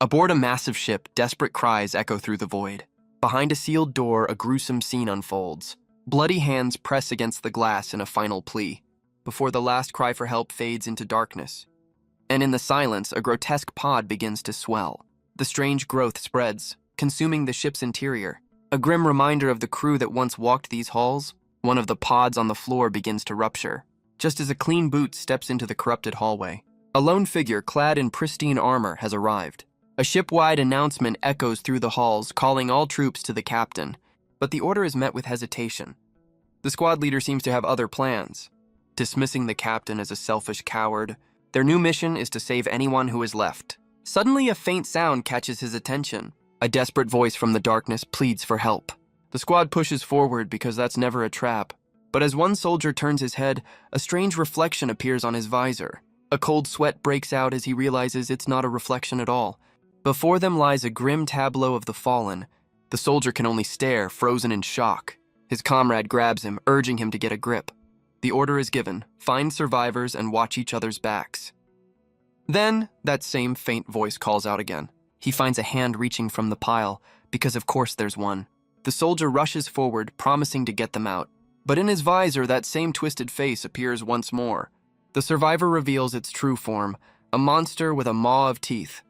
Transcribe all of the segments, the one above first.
Aboard a massive ship, desperate cries echo through the void. Behind a sealed door, a gruesome scene unfolds. Bloody hands press against the glass in a final plea, before the last cry for help fades into darkness. And in the silence, a grotesque pod begins to swell. The strange growth spreads, consuming the ship's interior. A grim reminder of the crew that once walked these halls, one of the pods on the floor begins to rupture, just as a clean boot steps into the corrupted hallway. A lone figure clad in pristine armor has arrived. A ship-wide announcement echoes through the halls, calling all troops to the captain, but the order is met with hesitation. The squad leader seems to have other plans, dismissing the captain as a selfish coward. Their new mission is to save anyone who is left. Suddenly, a faint sound catches his attention. A desperate voice from the darkness pleads for help. The squad pushes forward because that's never a trap. But as one soldier turns his head, a strange reflection appears on his visor. A cold sweat breaks out as he realizes it's not a reflection at all. Before them lies a grim tableau of the fallen. The soldier can only stare, frozen in shock. His comrade grabs him, urging him to get a grip. The order is given: find survivors and watch each other's backs. Then, that same faint voice calls out again. He finds a hand reaching from the pile, because of course there's one. The soldier rushes forward, promising to get them out. But in his visor, that same twisted face appears once more. The survivor reveals its true form, a monster with a maw of teeth.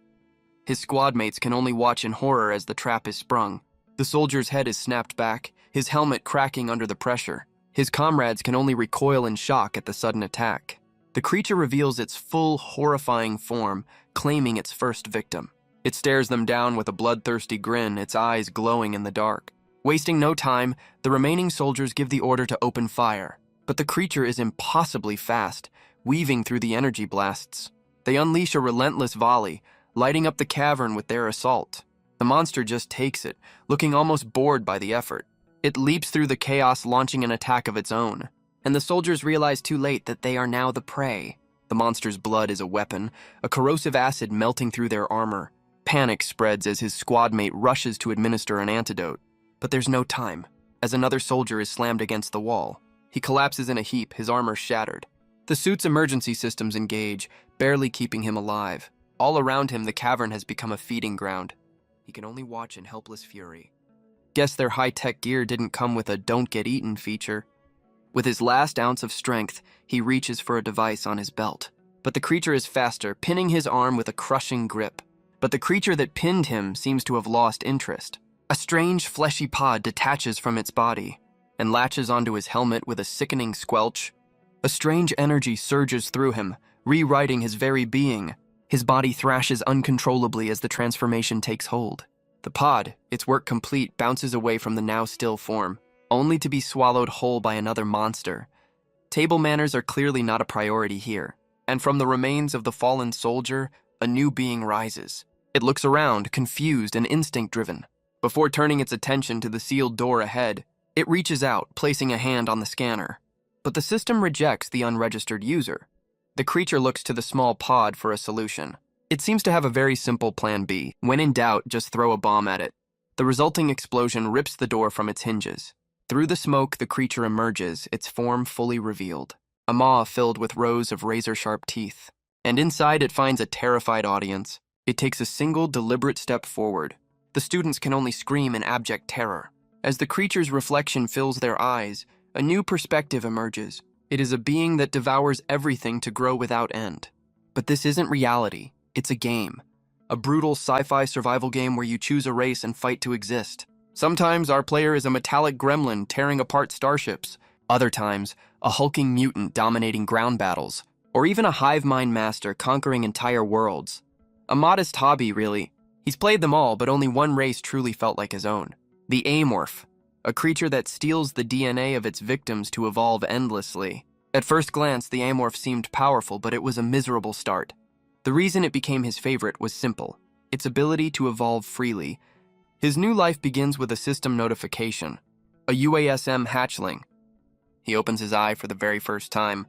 His squad mates can only watch in horror as the trap is sprung. The soldier's head is snapped back, his helmet cracking under the pressure. His comrades can only recoil in shock at the sudden attack. The creature reveals its full, horrifying form, claiming its first victim. It stares them down with a bloodthirsty grin, its eyes glowing in the dark. Wasting no time, the remaining soldiers give the order to open fire. But the creature is impossibly fast, weaving through the energy blasts. They unleash a relentless volley, lighting up the cavern with their assault. The monster just takes it, looking almost bored by the effort. It leaps through the chaos, launching an attack of its own. And the soldiers realize too late that they are now the prey. The monster's blood is a weapon, a corrosive acid melting through their armor. Panic spreads as his squad mate rushes to administer an antidote. But there's no time, as another soldier is slammed against the wall. He collapses in a heap, his armor shattered. The suit's emergency systems engage, barely keeping him alive. All around him, the cavern has become a feeding ground. He can only watch in helpless fury. Guess their high-tech gear didn't come with a "don't get eaten" feature. With his last ounce of strength, he reaches for a device on his belt. But the creature is faster, pinning his arm with a crushing grip. But the creature that pinned him seems to have lost interest. A strange, fleshy pod detaches from its body and latches onto his helmet with a sickening squelch. A strange energy surges through him, rewriting his very being. His body thrashes uncontrollably as the transformation takes hold. The pod, its work complete, bounces away from the now still form, only to be swallowed whole by another monster. Table manners are clearly not a priority here, and from the remains of the fallen soldier, a new being rises. It looks around, confused and instinct-driven. Before turning its attention to the sealed door ahead, it reaches out, placing a hand on the scanner. But the system rejects the unregistered user. The creature looks to the small pod for a solution. It seems to have a very simple plan B. When in doubt, just throw a bomb at it. The resulting explosion rips the door from its hinges. Through the smoke, the creature emerges, its form fully revealed. A maw filled with rows of razor-sharp teeth. And inside it finds a terrified audience. It takes a single, deliberate step forward. The students can only scream in abject terror. As the creature's reflection fills their eyes, a new perspective emerges. It is a being that devours everything to grow without end. But this isn't reality. It's a game. A brutal sci-fi survival game where you choose a race and fight to exist. Sometimes our player is a metallic gremlin tearing apart starships. Other times, a hulking mutant dominating ground battles. Or even a hive mind master conquering entire worlds. A modest hobby, really. He's played them all, but only one race truly felt like his own. The amorph. A creature that steals the DNA of its victims to evolve endlessly. At first glance, the amorph seemed powerful, but it was a miserable start. The reason it became his favorite was simple: its ability to evolve freely. His new life begins with a system notification, a UASM hatchling. He opens his eye for the very first time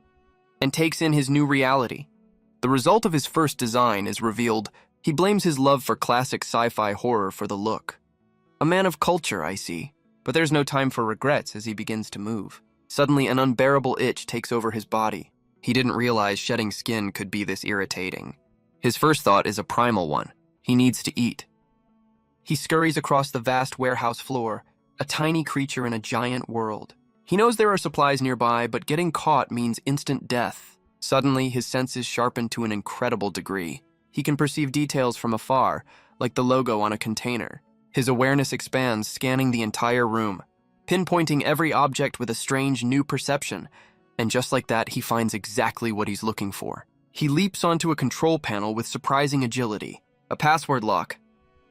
and takes in his new reality. The result of his first design is revealed. He blames his love for classic sci-fi horror for the look. A man of culture, I see, but there's no time for regrets as he begins to move. Suddenly, an unbearable itch takes over his body. He didn't realize shedding skin could be this irritating. His first thought is a primal one. He needs to eat. He scurries across the vast warehouse floor, a tiny creature in a giant world. He knows there are supplies nearby, but getting caught means instant death. Suddenly, his senses sharpen to an incredible degree. He can perceive details from afar, like the logo on a container. His awareness expands, scanning the entire room, pinpointing every object with a strange new perception. And just like that, he finds exactly what he's looking for. He leaps onto a control panel with surprising agility. A password lock.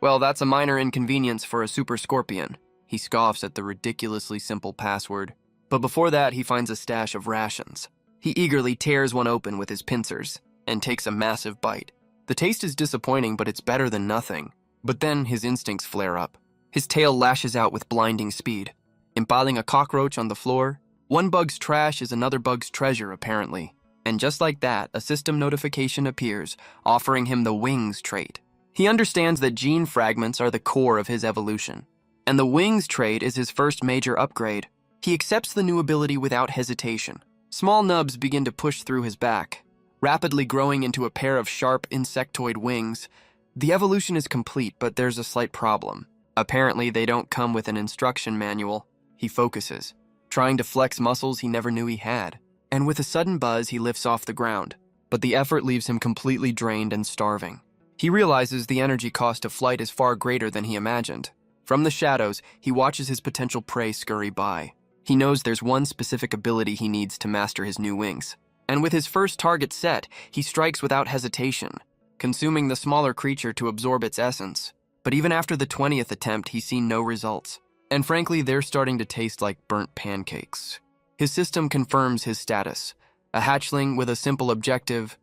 Well, that's a minor inconvenience for a super scorpion. He scoffs at the ridiculously simple password. But before that, he finds a stash of rations. He eagerly tears one open with his pincers and takes a massive bite. The taste is disappointing, but it's better than nothing. But then his instincts flare up. His tail lashes out with blinding speed, impaling a cockroach on the floor. One bug's trash is another bug's treasure, apparently. And just like that, a system notification appears, offering him the wings trait. He understands that gene fragments are the core of his evolution, and the wings trait is his first major upgrade. He accepts the new ability without hesitation. Small nubs begin to push through his back, rapidly growing into a pair of sharp insectoid wings. The evolution is complete, but there's a slight problem. Apparently, they don't come with an instruction manual. He focuses, trying to flex muscles he never knew he had. And with a sudden buzz, he lifts off the ground. But the effort leaves him completely drained and starving. He realizes the energy cost of flight is far greater than he imagined. From the shadows, he watches his potential prey scurry by. He knows there's one specific ability he needs to master his new wings. And with his first target set, he strikes without hesitation, consuming the smaller creature to absorb its essence. But even after the 20th attempt, he's seen no results. And frankly, they're starting to taste like burnt pancakes. His system confirms his status, a hatchling with a simple objective: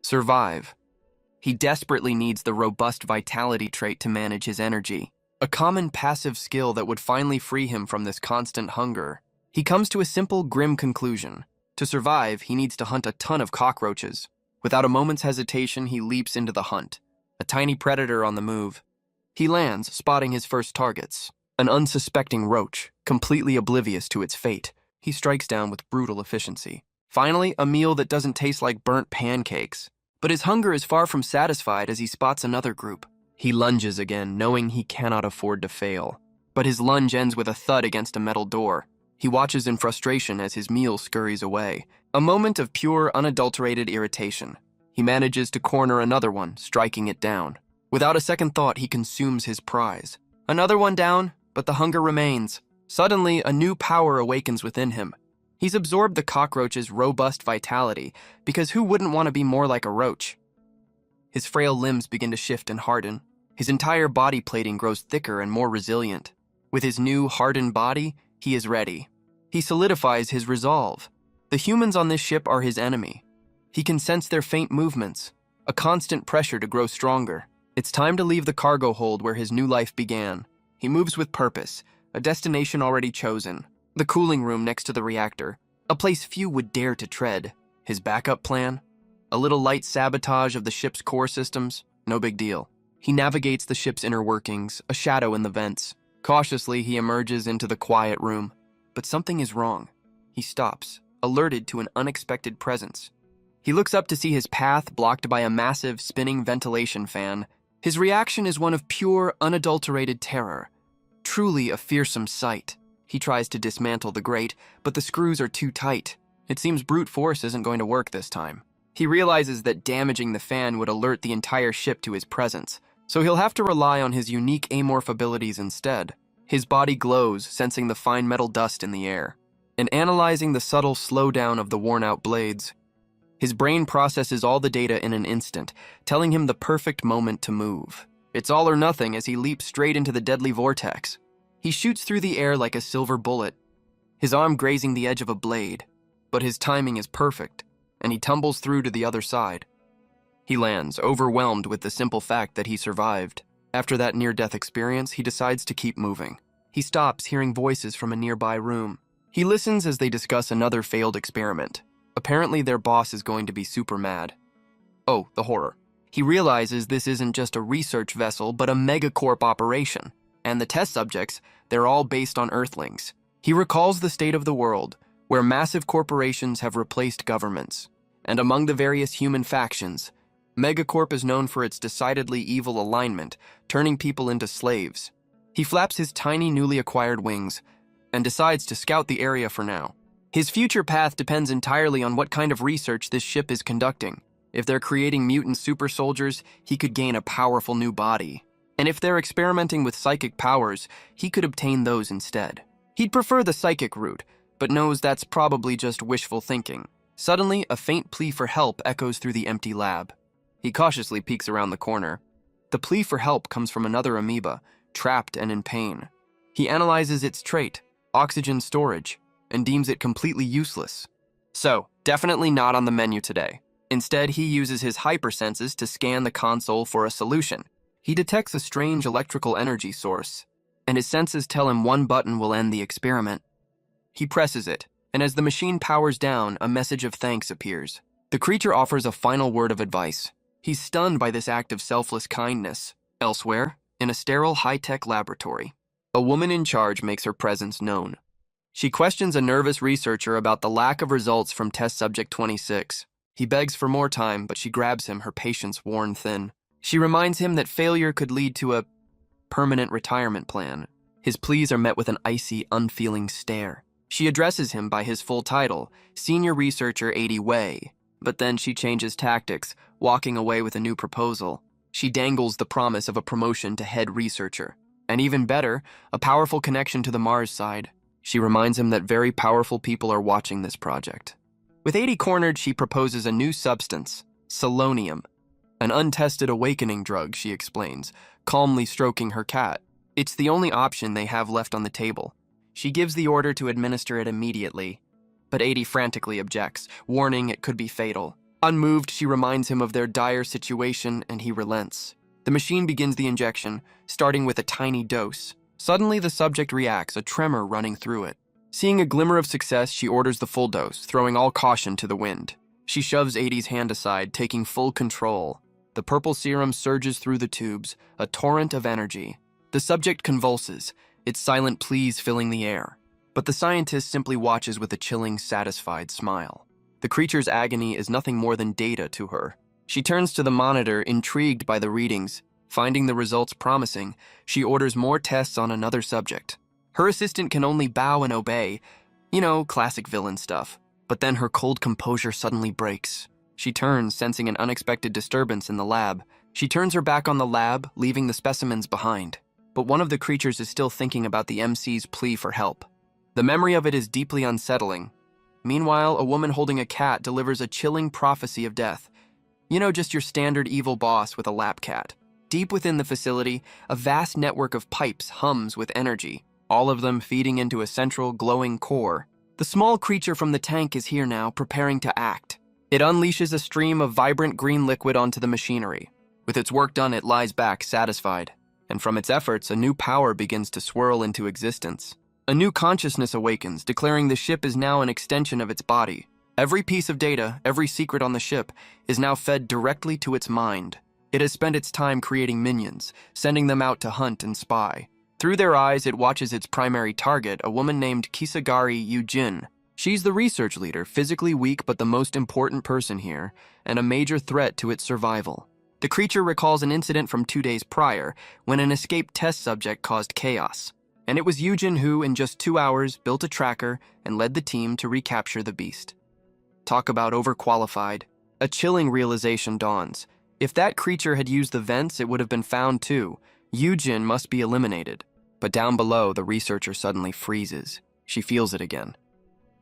survive. He desperately needs the robust vitality trait to manage his energy, a common passive skill that would finally free him from this constant hunger. He comes to a simple, grim conclusion. To survive, he needs to hunt a ton of cockroaches. Without a moment's hesitation, he leaps into the hunt, a tiny predator on the move. He lands, spotting his first targets, an unsuspecting roach, completely oblivious to its fate. He strikes down with brutal efficiency. Finally, a meal that doesn't taste like burnt pancakes. But his hunger is far from satisfied as he spots another group. He lunges again, knowing he cannot afford to fail. But his lunge ends with a thud against a metal door. He watches in frustration as his meal scurries away. A moment of pure, unadulterated irritation. He manages to corner another one, striking it down. Without a second thought, he consumes his prize. Another one down, but the hunger remains. Suddenly, a new power awakens within him. He's absorbed the cockroach's robust vitality, because who wouldn't want to be more like a roach? His frail limbs begin to shift and harden. His entire body plating grows thicker and more resilient. With his new, hardened body, he is ready. He solidifies his resolve. The humans on this ship are his enemy. He can sense their faint movements, a constant pressure to grow stronger. It's time to leave the cargo hold where his new life began. He moves with purpose, a destination already chosen. The cooling room next to the reactor, a place few would dare to tread. His backup plan? A little light sabotage of the ship's core systems? No big deal. He navigates the ship's inner workings, a shadow in the vents. Cautiously, he emerges into the quiet room. But something is wrong. He stops, alerted to an unexpected presence. He looks up to see his path blocked by a massive, spinning ventilation fan. His reaction is one of pure, unadulterated terror. Truly a fearsome sight. He tries to dismantle the grate, but the screws are too tight. It seems brute force isn't going to work this time. He realizes that damaging the fan would alert the entire ship to his presence, so he'll have to rely on his unique amorph abilities instead. His body glows, sensing the fine metal dust in the air, and analyzing the subtle slowdown of the worn-out blades. His brain processes all the data in an instant, telling him the perfect moment to move. It's all or nothing as he leaps straight into the deadly vortex. He shoots through the air like a silver bullet, his arm grazing the edge of a blade, but his timing is perfect, and he tumbles through to the other side. He lands, overwhelmed with the simple fact that he survived. After that near-death experience, he decides to keep moving. He stops, hearing voices from a nearby room. He listens as they discuss another failed experiment. Apparently, their boss is going to be super mad. Oh, the horror. He realizes this isn't just a research vessel, but a megacorp operation. And the test subjects, they're all based on Earthlings. He recalls the state of the world, where massive corporations have replaced governments. And among the various human factions, Megacorp is known for its decidedly evil alignment, turning people into slaves. He flaps his tiny, newly acquired wings and decides to scout the area for now. His future path depends entirely on what kind of research this ship is conducting. If they're creating mutant super soldiers, he could gain a powerful new body. And if they're experimenting with psychic powers, he could obtain those instead. He'd prefer the psychic route, but knows that's probably just wishful thinking. Suddenly, a faint plea for help echoes through the empty lab. He cautiously peeks around the corner. The plea for help comes from another amoeba, trapped and in pain. He analyzes its trait, oxygen storage, and deems it completely useless. So, definitely not on the menu today. Instead, he uses his hypersenses to scan the console for a solution. He detects a strange electrical energy source, and his senses tell him one button will end the experiment. He presses it, and as the machine powers down, a message of thanks appears. The creature offers a final word of advice. He's stunned by this act of selfless kindness. Elsewhere, in a sterile high-tech laboratory, a woman in charge makes her presence known. She questions a nervous researcher about the lack of results from test subject 26. He begs for more time, but she grabs him, her patience worn thin. She reminds him that failure could lead to a permanent retirement plan. His pleas are met with an icy, unfeeling stare. She addresses him by his full title, Senior Researcher 80 Wei, but then she changes tactics, walking away with a new proposal. She dangles the promise of a promotion to head researcher, and even better, a powerful connection to the Mars side. She reminds him that very powerful people are watching this project. With 80 cornered, she proposes a new substance, selonium, an untested awakening drug, she explains, calmly stroking her cat. It's the only option they have left on the table. She gives the order to administer it immediately, but 80 frantically objects, warning it could be fatal. Unmoved, she reminds him of their dire situation, and he relents. The machine begins the injection, starting with a tiny dose. Suddenly, the subject reacts, a tremor running through it. Seeing a glimmer of success, she orders the full dose, throwing all caution to the wind. She shoves 80's hand aside, taking full control. The purple serum surges through the tubes, a torrent of energy. The subject convulses, its silent pleas filling the air. But the scientist simply watches with a chilling, satisfied smile. The creature's agony is nothing more than data to her. She turns to the monitor, intrigued by the readings. Finding the results promising, she orders more tests on another subject. Her assistant can only bow and obey. Classic villain stuff. But then her cold composure suddenly breaks. She turns, sensing an unexpected disturbance in the lab. She turns her back on the lab, leaving the specimens behind. But one of the creatures is still thinking about the MC's plea for help. The memory of it is deeply unsettling. Meanwhile, a woman holding a cat delivers a chilling prophecy of death. Just your standard evil boss with a lap cat. Deep within the facility, a vast network of pipes hums with energy, all of them feeding into a central, glowing core. The small creature from the tank is here now, preparing to act. It unleashes a stream of vibrant green liquid onto the machinery. With its work done, it lies back, satisfied. And from its efforts, a new power begins to swirl into existence. A new consciousness awakens, declaring the ship is now an extension of its body. Every piece of data, every secret on the ship, is now fed directly to its mind. It has spent its time creating minions, sending them out to hunt and spy. Through their eyes, it watches its primary target, a woman named Kisagari Yujin. She's the research leader, physically weak but the most important person here, and a major threat to its survival. The creature recalls an incident from 2 days prior, when an escaped test subject caused chaos. And it was Yujin who, in just 2 hours, built a tracker and led the team to recapture the beast. Talk about overqualified. A chilling realization dawns. If that creature had used the vents, it would have been found too. Yujin must be eliminated. But down below, the researcher suddenly freezes. She feels it again.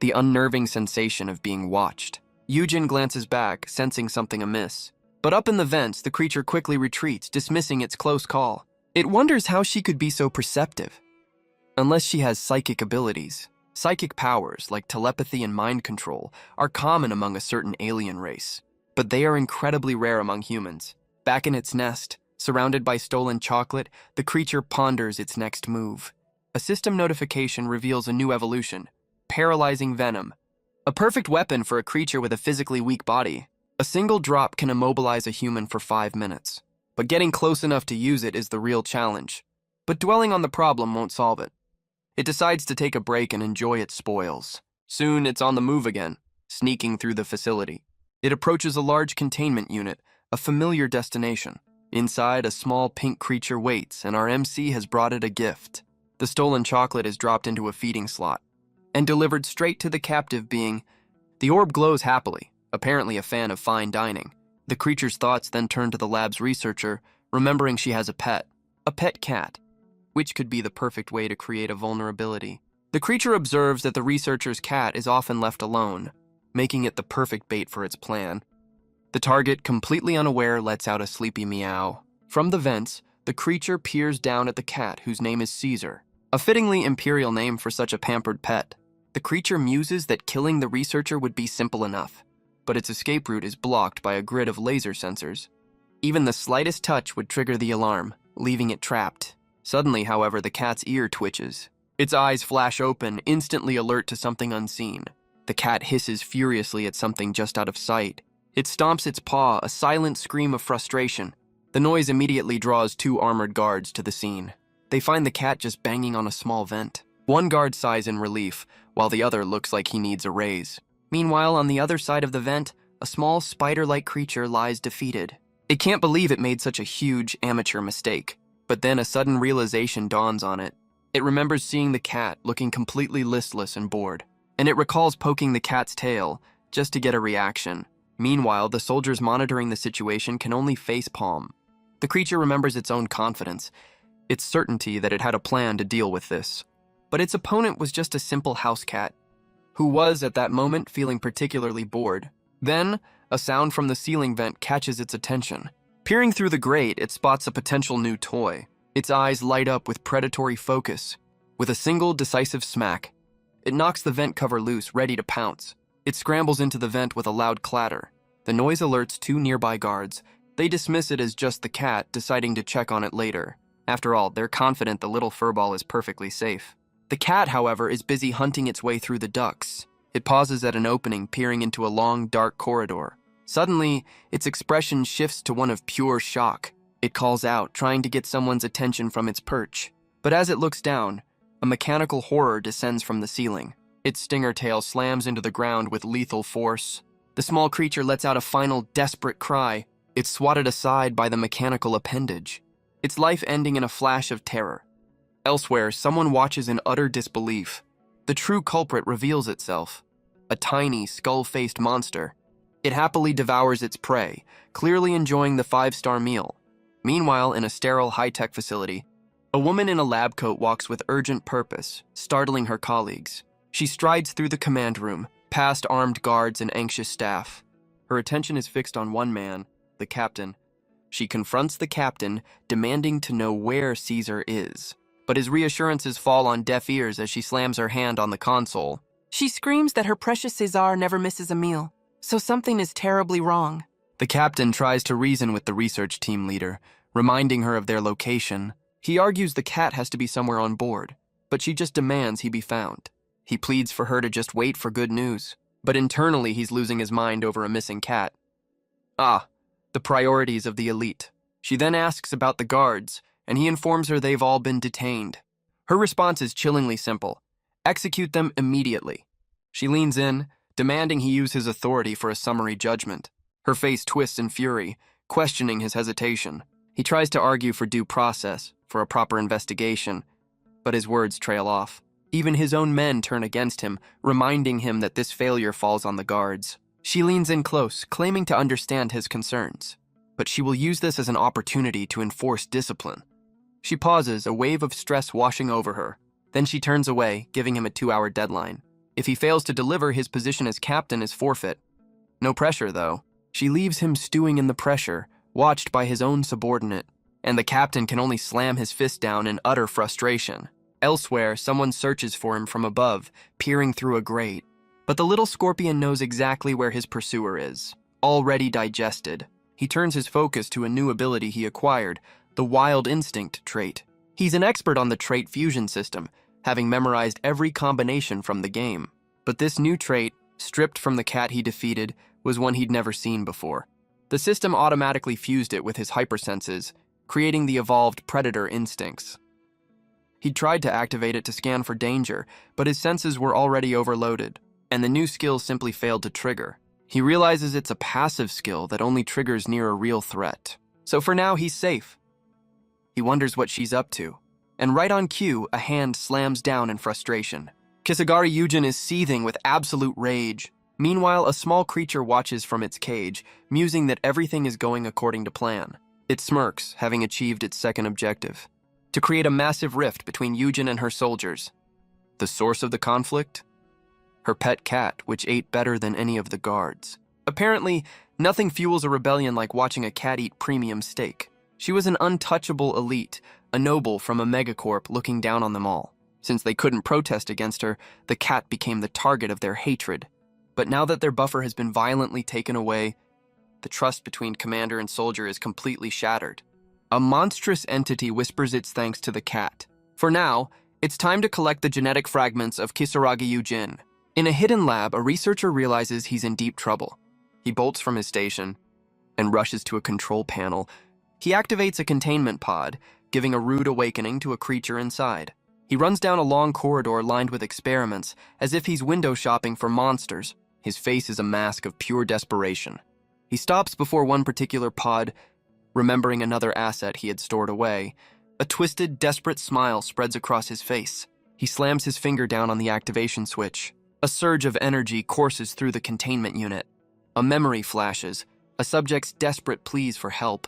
The unnerving sensation of being watched. Yujin glances back, sensing something amiss. But up in the vents, the creature quickly retreats, dismissing its close call. It wonders how she could be so perceptive. Unless she has psychic abilities. Psychic powers, like telepathy and mind control, are common among a certain alien race. But they are incredibly rare among humans. Back in its nest, surrounded by stolen chocolate, the creature ponders its next move. A system notification reveals a new evolution, paralyzing venom. A perfect weapon for a creature with a physically weak body. A single drop can immobilize a human for 5 minutes. But getting close enough to use it is the real challenge. But dwelling on the problem won't solve it. It decides to take a break and enjoy its spoils. Soon it's on the move again, sneaking through the facility. It approaches a large containment unit, a familiar destination. Inside, a small pink creature waits, and our MC has brought it a gift. The stolen chocolate is dropped into a feeding slot and delivered straight to the captive being. The orb glows happily, apparently a fan of fine dining. The creature's thoughts then turn to the lab's researcher, remembering she has a pet cat, which could be the perfect way to create a vulnerability. The creature observes that the researcher's cat is often left alone, making it the perfect bait for its plan. The target, completely unaware, lets out a sleepy meow. From the vents, the creature peers down at the cat, whose name is Caesar, a fittingly imperial name for such a pampered pet. The creature muses that killing the researcher would be simple enough, but its escape route is blocked by a grid of laser sensors. Even the slightest touch would trigger the alarm, leaving it trapped. Suddenly, however, the cat's ear twitches. Its eyes flash open, instantly alert to something unseen. The cat hisses furiously at something just out of sight. It stomps its paw, a silent scream of frustration. The noise immediately draws 2 armored guards to the scene. They find the cat just banging on a small vent. One guard sighs in relief, while the other looks like he needs a raise. Meanwhile, on the other side of the vent, a small spider-like creature lies defeated. It can't believe it made such a huge amateur mistake, but then a sudden realization dawns on it. It remembers seeing the cat looking completely listless and bored, and it recalls poking the cat's tail just to get a reaction. Meanwhile, the soldiers monitoring the situation can only facepalm. The creature remembers its own confidence, its certainty that it had a plan to deal with this. But its opponent was just a simple house cat, who was, at that moment, feeling particularly bored. Then, a sound from the ceiling vent catches its attention. Peering through the grate, it spots a potential new toy. Its eyes light up with predatory focus. With a single, decisive smack, it knocks the vent cover loose, ready to pounce. It scrambles into the vent with a loud clatter. The noise alerts 2 nearby guards. They dismiss it as just the cat, deciding to check on it later. After all, they're confident the little furball is perfectly safe. The cat, however, is busy hunting its way through the ducts. It pauses at an opening, peering into a long, dark corridor. Suddenly, its expression shifts to one of pure shock. It calls out, trying to get someone's attention from its perch. But as it looks down, a mechanical horror descends from the ceiling. Its stinger tail slams into the ground with lethal force. The small creature lets out a final, desperate cry. It's swatted aside by the mechanical appendage, its life ending in a flash of terror. Elsewhere, someone watches in utter disbelief. The true culprit reveals itself, a tiny, skull-faced monster. It happily devours its prey, clearly enjoying the 5-star meal. Meanwhile, in a sterile, high-tech facility, a woman in a lab coat walks with urgent purpose, startling her colleagues. She strides through the command room, past armed guards and anxious staff. Her attention is fixed on one man, the captain. She confronts the captain, demanding to know where Caesar is. But his reassurances fall on deaf ears as she slams her hand on the console. She screams that her precious Cesar never misses a meal, so something is terribly wrong. The captain tries to reason with the research team leader, reminding her of their location. He argues the cat has to be somewhere on board, but she just demands he be found. He pleads for her to just wait for good news, but internally he's losing his mind over a missing cat. The priorities of the elite. She then asks about the guards, and he informs her they've all been detained. Her response is chillingly simple: execute them immediately. She leans in, demanding he use his authority for a summary judgment. Her face twists in fury, questioning his hesitation. He tries to argue for due process, for a proper investigation, but his words trail off. Even his own men turn against him, reminding him that this failure falls on the guards. She leans in close, claiming to understand his concerns, but she will use this as an opportunity to enforce discipline. She pauses, a wave of stress washing over her. Then she turns away, giving him a 2-hour deadline. If he fails to deliver, his position as captain is forfeit. No pressure, though. She leaves him stewing in the pressure, watched by his own subordinate, and the captain can only slam his fist down in utter frustration. Elsewhere, someone searches for him from above, peering through a grate. But the little scorpion knows exactly where his pursuer is, already digested. He turns his focus to a new ability he acquired, the Wild Instinct trait. He's an expert on the trait fusion system, having memorized every combination from the game. But this new trait, stripped from the cat he defeated, was one he'd never seen before. The system automatically fused it with his hypersenses, creating the evolved predator instincts. He'd tried to activate it to scan for danger, but his senses were already overloaded, and the new skill simply failed to trigger. He realizes it's a passive skill that only triggers near a real threat. So for now, he's safe. He wonders what she's up to. And right on cue, a hand slams down in frustration. Kisagari Yujin is seething with absolute rage. Meanwhile, a small creature watches from its cage, musing that everything is going according to plan. It smirks, having achieved its second objective: to create a massive rift between Yujin and her soldiers. The source of the conflict? Her pet cat, which ate better than any of the guards. Apparently, nothing fuels a rebellion like watching a cat eat premium steak. She was an untouchable elite, a noble from a megacorp looking down on them all. Since they couldn't protest against her, the cat became the target of their hatred. But now that their buffer has been violently taken away, the trust between commander and soldier is completely shattered. A monstrous entity whispers its thanks to the cat. For now, it's time to collect the genetic fragments of Kisaragi Yujin. In a hidden lab, a researcher realizes he's in deep trouble. He bolts from his station and rushes to a control panel. He activates a containment pod, giving a rude awakening to a creature inside. He runs down a long corridor lined with experiments, as if he's window shopping for monsters. His face is a mask of pure desperation. He stops before one particular pod, remembering another asset he had stored away. A twisted, desperate smile spreads across his face. He slams his finger down on the activation switch. A surge of energy courses through the containment unit. A memory flashes, a subject's desperate pleas for help.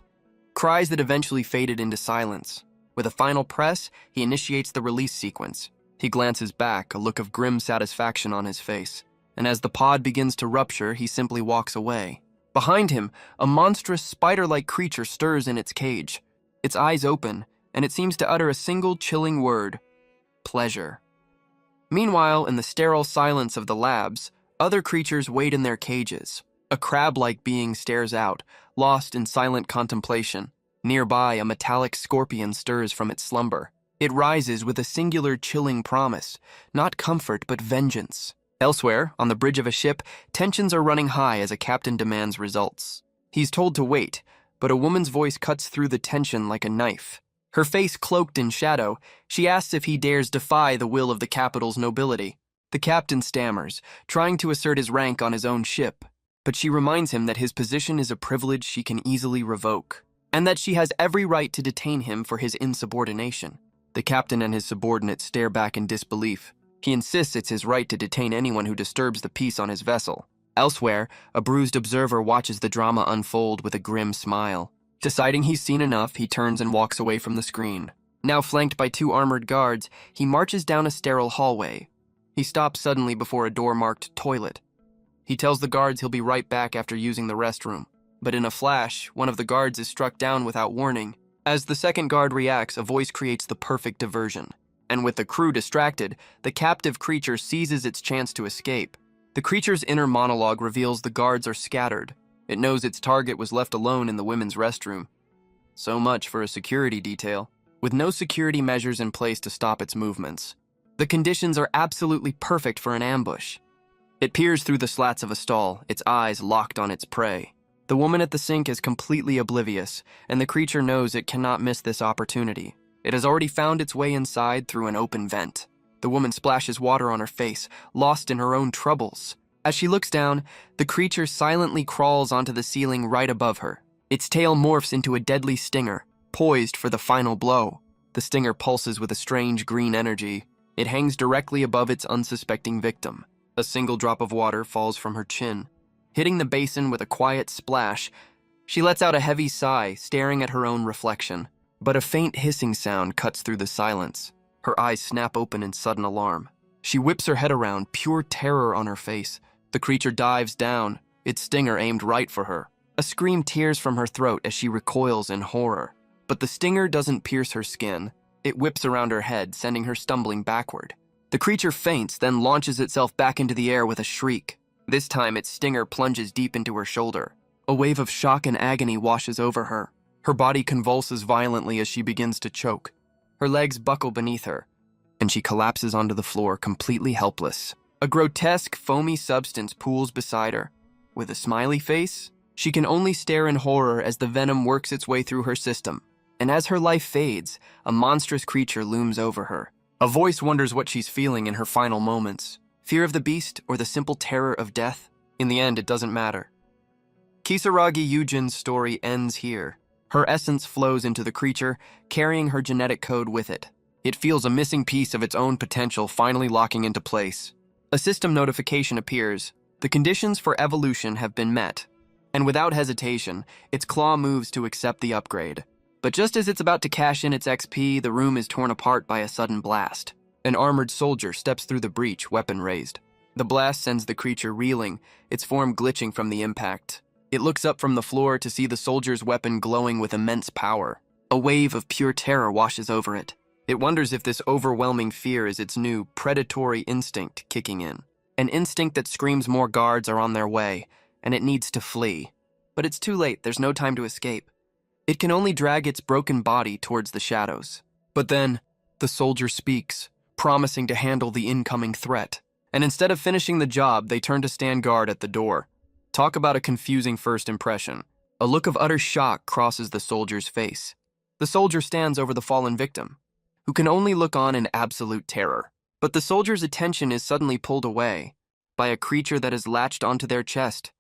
Cries that eventually faded into silence. With a final press, he initiates the release sequence. He glances back, a look of grim satisfaction on his face. And as the pod begins to rupture, he simply walks away. Behind him, a monstrous spider-like creature stirs in its cage. Its eyes open, and it seems to utter a single chilling word: pleasure. Meanwhile, in the sterile silence of the labs, other creatures wait in their cages. A crab-like being stares out, lost in silent contemplation. Nearby, a metallic scorpion stirs from its slumber. It rises with a singular chilling promise, not comfort but vengeance. Elsewhere, on the bridge of a ship, tensions are running high as a captain demands results. He's told to wait, but a woman's voice cuts through the tension like a knife. Her face cloaked in shadow, she asks if he dares defy the will of the capital's nobility. The captain stammers, trying to assert his rank on his own ship, but she reminds him that his position is a privilege she can easily revoke, and that she has every right to detain him for his insubordination. The captain and his subordinate stare back in disbelief. He insists it's his right to detain anyone who disturbs the peace on his vessel. Elsewhere, a bruised observer watches the drama unfold with a grim smile. Deciding he's seen enough, he turns and walks away from the screen. Now flanked by 2 armored guards, he marches down a sterile hallway. He stops suddenly before a door marked toilet. He tells the guards he'll be right back after using the restroom. But in a flash, one of the guards is struck down without warning. As the second guard reacts, a voice creates the perfect diversion. And with the crew distracted, the captive creature seizes its chance to escape. The creature's inner monologue reveals the guards are scattered. It knows its target was left alone in the women's restroom. So much for a security detail, with no security measures in place to stop its movements. The conditions are absolutely perfect for an ambush. It peers through the slats of a stall, its eyes locked on its prey. The woman at the sink is completely oblivious, and the creature knows it cannot miss this opportunity. It has already found its way inside through an open vent. The woman splashes water on her face, lost in her own troubles. As she looks down, the creature silently crawls onto the ceiling right above her. Its tail morphs into a deadly stinger, poised for the final blow. The stinger pulses with a strange green energy. It hangs directly above its unsuspecting victim. A single drop of water falls from her chin. Hitting the basin with a quiet splash, she lets out a heavy sigh, staring at her own reflection. But a faint hissing sound cuts through the silence. Her eyes snap open in sudden alarm. She whips her head around, pure terror on her face. The creature dives down, its stinger aimed right for her. A scream tears from her throat as she recoils in horror. But the stinger doesn't pierce her skin. It whips around her head, sending her stumbling backward. The creature faints, then launches itself back into the air with a shriek. This time, its stinger plunges deep into her shoulder. A wave of shock and agony washes over her. Her body convulses violently as she begins to choke. Her legs buckle beneath her, and she collapses onto the floor, completely helpless. A grotesque, foamy substance pools beside her. With a smiley face, she can only stare in horror as the venom works its way through her system. And as her life fades, a monstrous creature looms over her. A voice wonders what she's feeling in her final moments. Fear of the beast or the simple terror of death? In the end, it doesn't matter. Kisaragi Yujin's story ends here. Her essence flows into the creature, carrying her genetic code with it. It feels a missing piece of its own potential finally locking into place. A system notification appears. The conditions for evolution have been met. And without hesitation, its claw moves to accept the upgrade. But just as it's about to cash in its XP, the room is torn apart by a sudden blast. An armored soldier steps through the breach, weapon raised. The blast sends the creature reeling, its form glitching from the impact. It looks up from the floor to see the soldier's weapon glowing with immense power. A wave of pure terror washes over it. It wonders if this overwhelming fear is its new predatory instinct kicking in. An instinct that screams more guards are on their way, and it needs to flee. But it's too late, there's no time to escape. It can only drag its broken body towards the shadows. But then, the soldier speaks, promising to handle the incoming threat. And instead of finishing the job, they turn to stand guard at the door. Talk about a confusing first impression. A look of utter shock crosses the soldier's face. The soldier stands over the fallen victim, who can only look on in absolute terror. But the soldier's attention is suddenly pulled away by a creature that has latched onto their chest.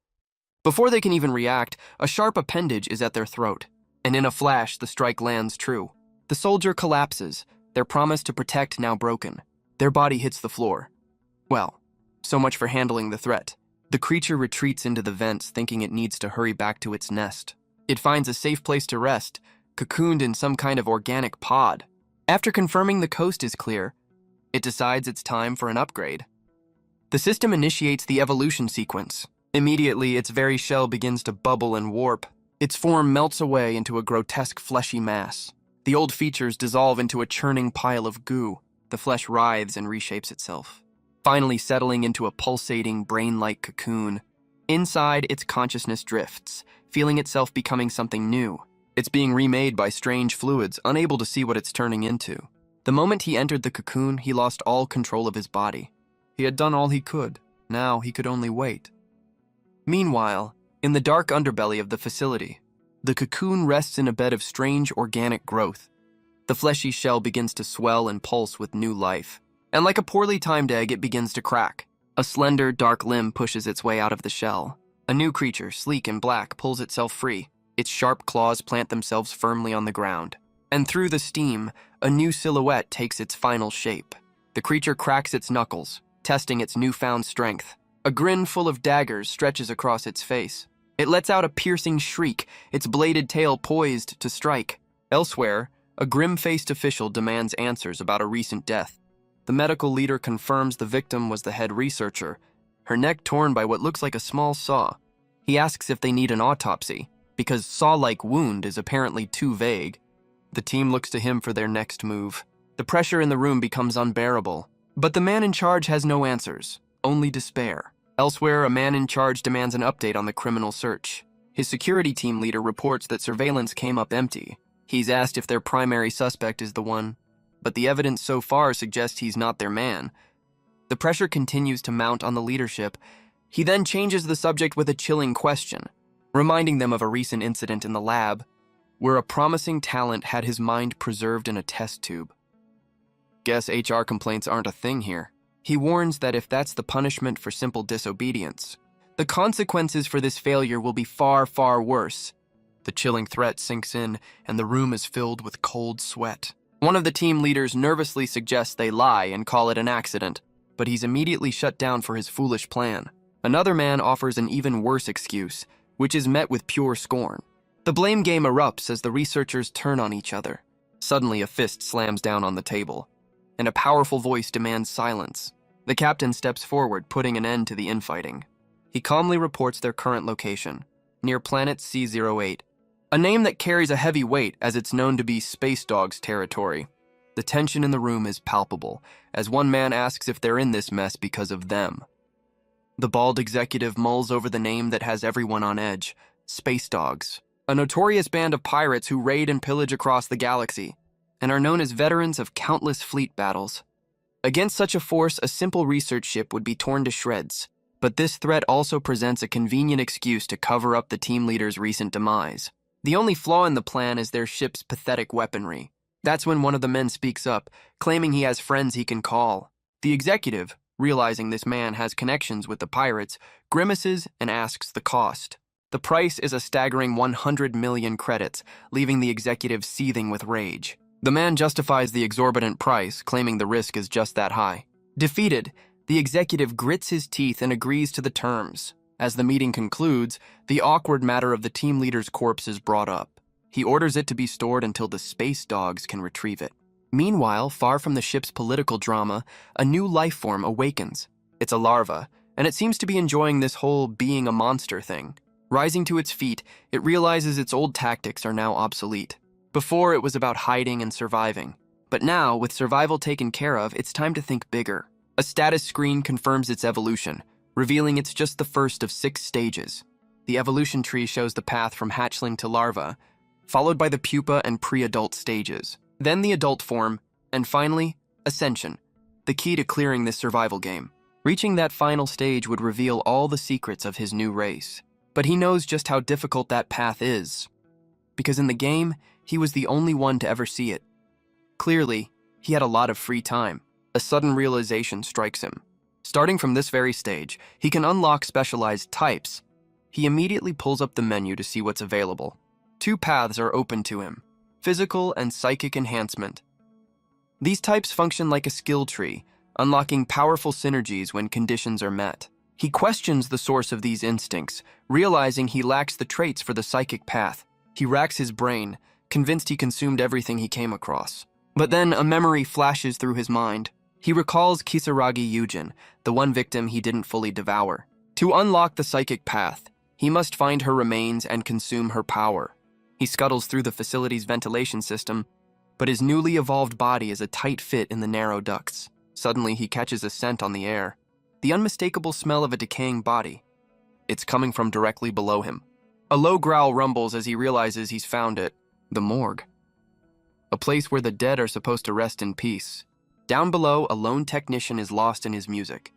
Before they can even react, a sharp appendage is at their throat, and in a flash, the strike lands true. The soldier collapses, their promise to protect now broken. Their body hits the floor. Well, so much for handling the threat. The creature retreats into the vents, thinking it needs to hurry back to its nest. It finds a safe place to rest, cocooned in some kind of organic pod. After confirming the coast is clear, it decides it's time for an upgrade. The system initiates the evolution sequence. Immediately, its very shell begins to bubble and warp. Its form melts away into a grotesque fleshy mass. The old features dissolve into a churning pile of goo. The flesh writhes and reshapes itself, finally settling into a pulsating, brain-like cocoon. Inside, its consciousness drifts, feeling itself becoming something new. It's being remade by strange fluids, unable to see what it's turning into. The moment he entered the cocoon, he lost all control of his body. He had done all he could. Now he could only wait. Meanwhile, in the dark underbelly of the facility, the cocoon rests in a bed of strange organic growth. The fleshy shell begins to swell and pulse with new life. And like a poorly timed egg, it begins to crack. A slender, dark limb pushes its way out of the shell. A new creature, sleek and black, pulls itself free. Its sharp claws plant themselves firmly on the ground. And through the steam, a new silhouette takes its final shape. The creature cracks its knuckles, testing its newfound strength. A grin full of daggers stretches across its face. It lets out a piercing shriek, its bladed tail poised to strike. Elsewhere, a grim-faced official demands answers about a recent death. The medical leader confirms the victim was the head researcher, her neck torn by what looks like a small saw. He asks if they need an autopsy, because saw-like wound is apparently too vague. The team looks to him for their next move. The pressure in the room becomes unbearable. But the man in charge has no answers, only despair. Elsewhere, a man in charge demands an update on the criminal search. His security team leader reports that surveillance came up empty. He's asked if their primary suspect is the one, but the evidence so far suggests he's not their man. The pressure continues to mount on the leadership. He then changes the subject with a chilling question, reminding them of a recent incident in the lab, where a promising talent had his mind preserved in a test tube. Guess HR complaints aren't a thing here. He warns that if that's the punishment for simple disobedience, the consequences for this failure will be far, far worse. The chilling threat sinks in, and the room is filled with cold sweat. One of the team leaders nervously suggests they lie and call it an accident, but he's immediately shut down for his foolish plan. Another man offers an even worse excuse, which is met with pure scorn. The blame game erupts as the researchers turn on each other. Suddenly, a fist slams down on the table, and a powerful voice demands silence. The captain steps forward, putting an end to the infighting. He calmly reports their current location, near planet C08, a name that carries a heavy weight as it's known to be Space Dog's territory. The tension in the room is palpable, as one man asks if they're in this mess because of them. The bald executive mulls over the name that has everyone on edge, Space Dogs, a notorious band of pirates who raid and pillage across the galaxy, and are known as veterans of countless fleet battles. Against such a force, a simple research ship would be torn to shreds, but this threat also presents a convenient excuse to cover up the team leader's recent demise. The only flaw in the plan is their ship's pathetic weaponry. That's when one of the men speaks up, claiming he has friends he can call. The executive, realizing this man has connections with the pirates, grimaces and asks the cost. The price is a staggering 100 million credits, leaving the executive seething with rage. The man justifies the exorbitant price, claiming the risk is just that high. Defeated, the executive grits his teeth and agrees to the terms. As the meeting concludes, the awkward matter of the team leader's corpse is brought up. He orders it to be stored until the space dogs can retrieve it. Meanwhile, far from the ship's political drama, a new life form awakens. It's a larva, and it seems to be enjoying this whole being a monster thing. Rising to its feet, it realizes its old tactics are now obsolete. Before, it was about hiding and surviving. But now, with survival taken care of, it's time to think bigger. A status screen confirms its evolution, revealing it's just the first of 6 stages. The evolution tree shows the path from hatchling to larva, followed by the pupa and pre-adult stages, then the adult form, and finally, ascension, the key to clearing this survival game. Reaching that final stage would reveal all the secrets of his new race. But he knows just how difficult that path is, because in the game, he was the only one to ever see it. Clearly, he had a lot of free time. A sudden realization strikes him. Starting from this very stage, he can unlock specialized types. He immediately pulls up the menu to see what's available. 2 paths are open to him: physical and psychic enhancement. These types function like a skill tree, unlocking powerful synergies when conditions are met. He questions the source of these instincts, realizing he lacks the traits for the psychic path. He racks his brain, convinced he consumed everything he came across. But then a memory flashes through his mind. He recalls Kisaragi Yujin, the one victim he didn't fully devour. To unlock the psychic path, he must find her remains and consume her power. He scuttles through the facility's ventilation system, but his newly evolved body is a tight fit in the narrow ducts. Suddenly, he catches a scent on the air. The unmistakable smell of a decaying body. It's coming from directly below him. A low growl rumbles as he realizes he's found it: the morgue. A place where the dead are supposed to rest in peace. Down below, a lone technician is lost in his music.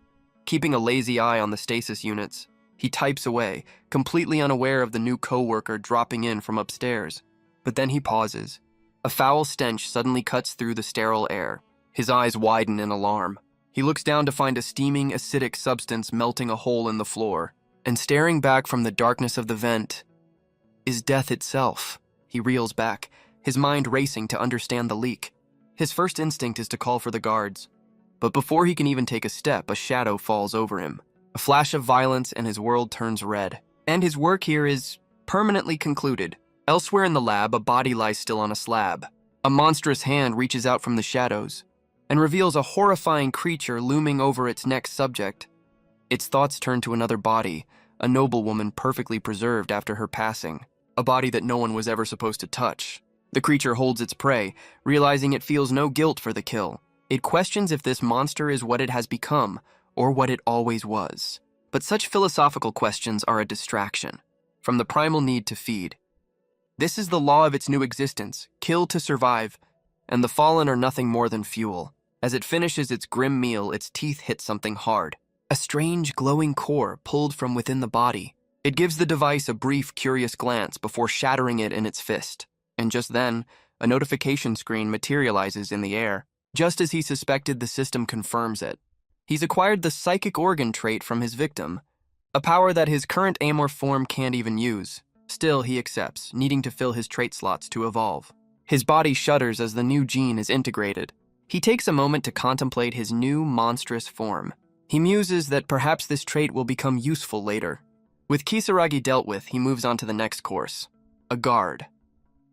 Keeping a lazy eye on the stasis units, he types away, completely unaware of the new co-worker dropping in from upstairs. But then he pauses. A foul stench suddenly cuts through the sterile air. His eyes widen in alarm. He looks down to find a steaming, acidic substance melting a hole in the floor. And staring back from the darkness of the vent is death itself. He reels back, his mind racing to understand the leak. His first instinct is to call for the guards. But before he can even take a step, a shadow falls over him. A flash of violence and his world turns red. And his work here is permanently concluded. Elsewhere in the lab, a body lies still on a slab. A monstrous hand reaches out from the shadows and reveals a horrifying creature looming over its next subject. Its thoughts turn to another body, a noblewoman perfectly preserved after her passing, a body that no one was ever supposed to touch. The creature holds its prey, realizing it feels no guilt for the kill. It questions if this monster is what it has become, or what it always was. But such philosophical questions are a distraction from the primal need to feed. This is the law of its new existence: kill to survive, and the fallen are nothing more than fuel. As it finishes its grim meal, its teeth hit something hard. A strange, glowing core pulled from within the body. It gives the device a brief, curious glance before shattering it in its fist. And just then, a notification screen materializes in the air. Just as he suspected, the system confirms it. He's acquired the psychic organ trait from his victim, a power that his current amorph form can't even use. Still, he accepts, needing to fill his trait slots to evolve. His body shudders as the new gene is integrated. He takes a moment to contemplate his new, monstrous form. He muses that perhaps this trait will become useful later. With Kisaragi dealt with, he moves on to the next course: a guard.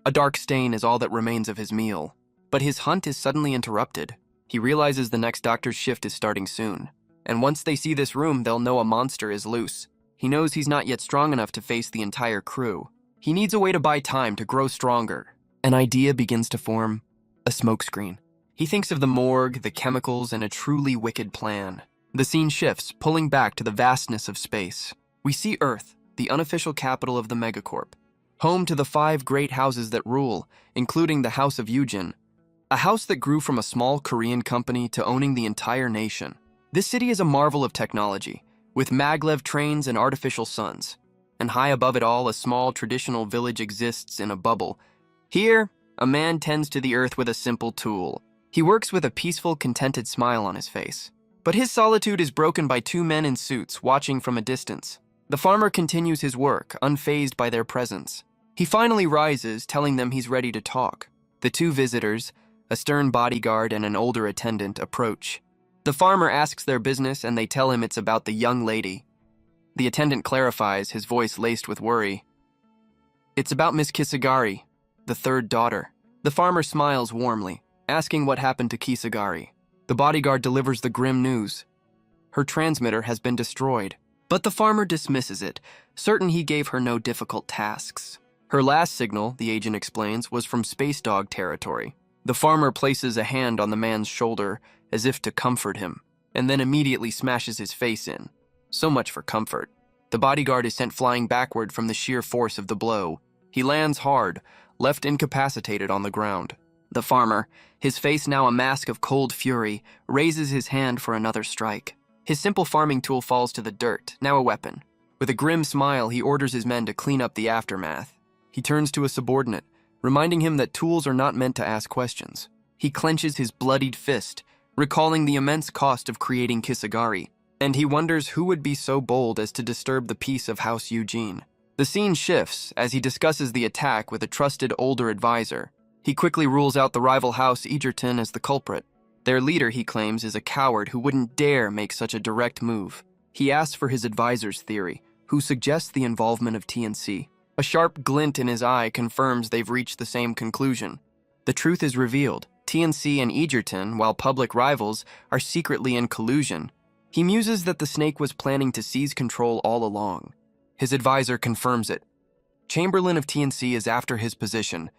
A dark stain is all that remains of his meal. But his hunt is suddenly interrupted. He realizes the next doctor's shift is starting soon. And once they see this room, they'll know a monster is loose. He knows he's not yet strong enough to face the entire crew. He needs a way to buy time to grow stronger. An idea begins to form: a smokescreen. He thinks of the morgue, the chemicals, and a truly wicked plan. The scene shifts, pulling back to the vastness of space. We see Earth, the unofficial capital of the megacorp, home to the 5 great houses that rule, including the House of Yujin, a house that grew from a small Korean company to owning the entire nation. This city is a marvel of technology, with maglev trains and artificial suns. And high above it all, a small traditional village exists in a bubble. Here, a man tends to the earth with a simple tool. He works with a peaceful, contented smile on his face. But his solitude is broken by two men in suits watching from a distance. The farmer continues his work, unfazed by their presence. He finally rises, telling them he's ready to talk. The two visitors, a stern bodyguard and an older attendant, approach. The farmer asks their business and they tell him it's about the young lady. The attendant clarifies, his voice laced with worry. It's about Miss Kisagari, the third daughter. The farmer smiles warmly, asking what happened to Kisagari. The bodyguard delivers the grim news. Her transmitter has been destroyed. But the farmer dismisses it, certain he gave her no difficult tasks. Her last signal, the agent explains, was from Space Dog territory. The farmer places a hand on the man's shoulder as if to comfort him, and then immediately smashes his face in. So much for comfort. The bodyguard is sent flying backward from the sheer force of the blow. He lands hard, left incapacitated on the ground. The farmer, his face now a mask of cold fury, raises his hand for another strike. His simple farming tool falls to the dirt, now a weapon. With a grim smile, he orders his men to clean up the aftermath. He turns to a subordinate, reminding him that tools are not meant to ask questions. He clenches his bloodied fist, recalling the immense cost of creating Kisagari, and he wonders who would be so bold as to disturb the peace of House Eugene. The scene shifts as he discusses the attack with a trusted older advisor. He quickly rules out the rival House Egerton as the culprit. Their leader, he claims, is a coward who wouldn't dare make such a direct move. He asks for his advisor's theory, who suggests the involvement of TNC. A sharp glint in his eye confirms they've reached the same conclusion. The truth is revealed. TNC and Egerton, while public rivals, are secretly in collusion. He muses that the snake was planning to seize control all along. His advisor confirms it. Chamberlain of TNC is after his position.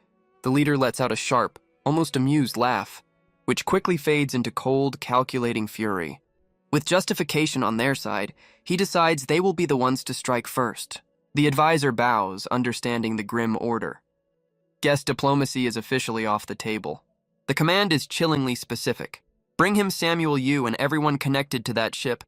The leader lets out a sharp, almost amused laugh, which quickly fades into cold, calculating fury. With justification on their side, he decides they will be the ones to strike first. The advisor bows, understanding the grim order. Guest diplomacy is officially off the table. The command is chillingly specific. Bring him Samuel Yu and everyone connected to that ship.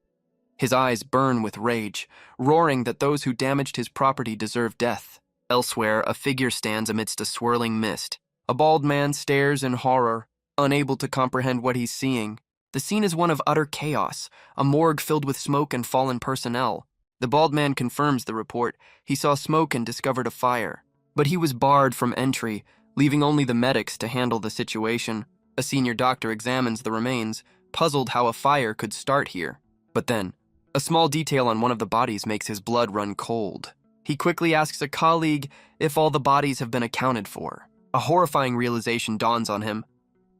His eyes burn with rage, roaring that those who damaged his property deserve death. Elsewhere, a figure stands amidst a swirling mist. A bald man stares in horror, unable to comprehend what he's seeing. The scene is one of utter chaos, a morgue filled with smoke and fallen personnel. The bald man confirms the report. He saw smoke and discovered a fire. But he was barred from entry, leaving only the medics to handle the situation. A senior doctor examines the remains, puzzled how a fire could start here. But then, a small detail on one of the bodies makes his blood run cold. He quickly asks a colleague if all the bodies have been accounted for. A horrifying realization dawns on him.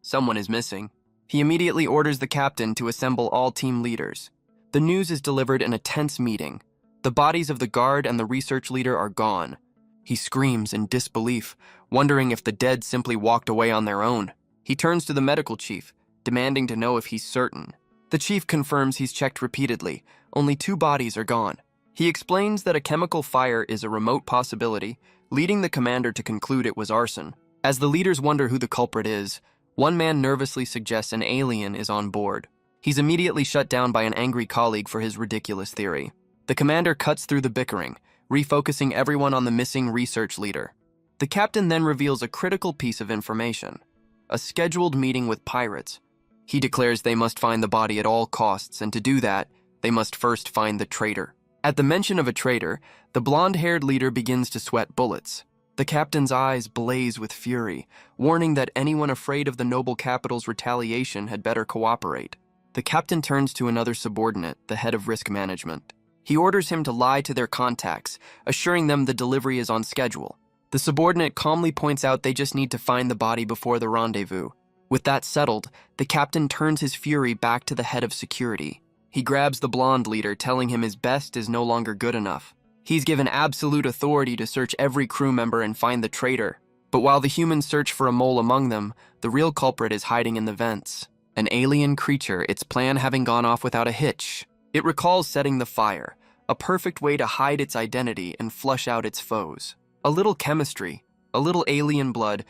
Someone is missing. He immediately orders the captain to assemble all team leaders. The news is delivered in a tense meeting. The bodies of the guard and the research leader are gone. He screams in disbelief, wondering if the dead simply walked away on their own. He turns to the medical chief, demanding to know if he's certain. The chief confirms he's checked repeatedly. Only 2 bodies are gone. He explains that a chemical fire is a remote possibility, leading the commander to conclude it was arson. As the leaders wonder who the culprit is, one man nervously suggests an alien is on board. He's immediately shut down by an angry colleague for his ridiculous theory. The commander cuts through the bickering, refocusing everyone on the missing research leader. The captain then reveals a critical piece of information: a scheduled meeting with pirates. He declares they must find the body at all costs, and to do that, they must first find the traitor. At the mention of a traitor, the blonde-haired leader begins to sweat bullets. The captain's eyes blaze with fury, warning that anyone afraid of the noble capital's retaliation had better cooperate. The captain turns to another subordinate, the head of risk management. He orders him to lie to their contacts, assuring them the delivery is on schedule. The subordinate calmly points out they just need to find the body before the rendezvous. With that settled, the captain turns his fury back to the head of security. He grabs the blonde leader, telling him his best is no longer good enough. He's given absolute authority to search every crew member and find the traitor. But while the humans search for a mole among them, the real culprit is hiding in the vents. An alien creature, its plan having gone off without a hitch. It recalls setting the fire, a perfect way to hide its identity and flush out its foes. A little chemistry, a little alien blood,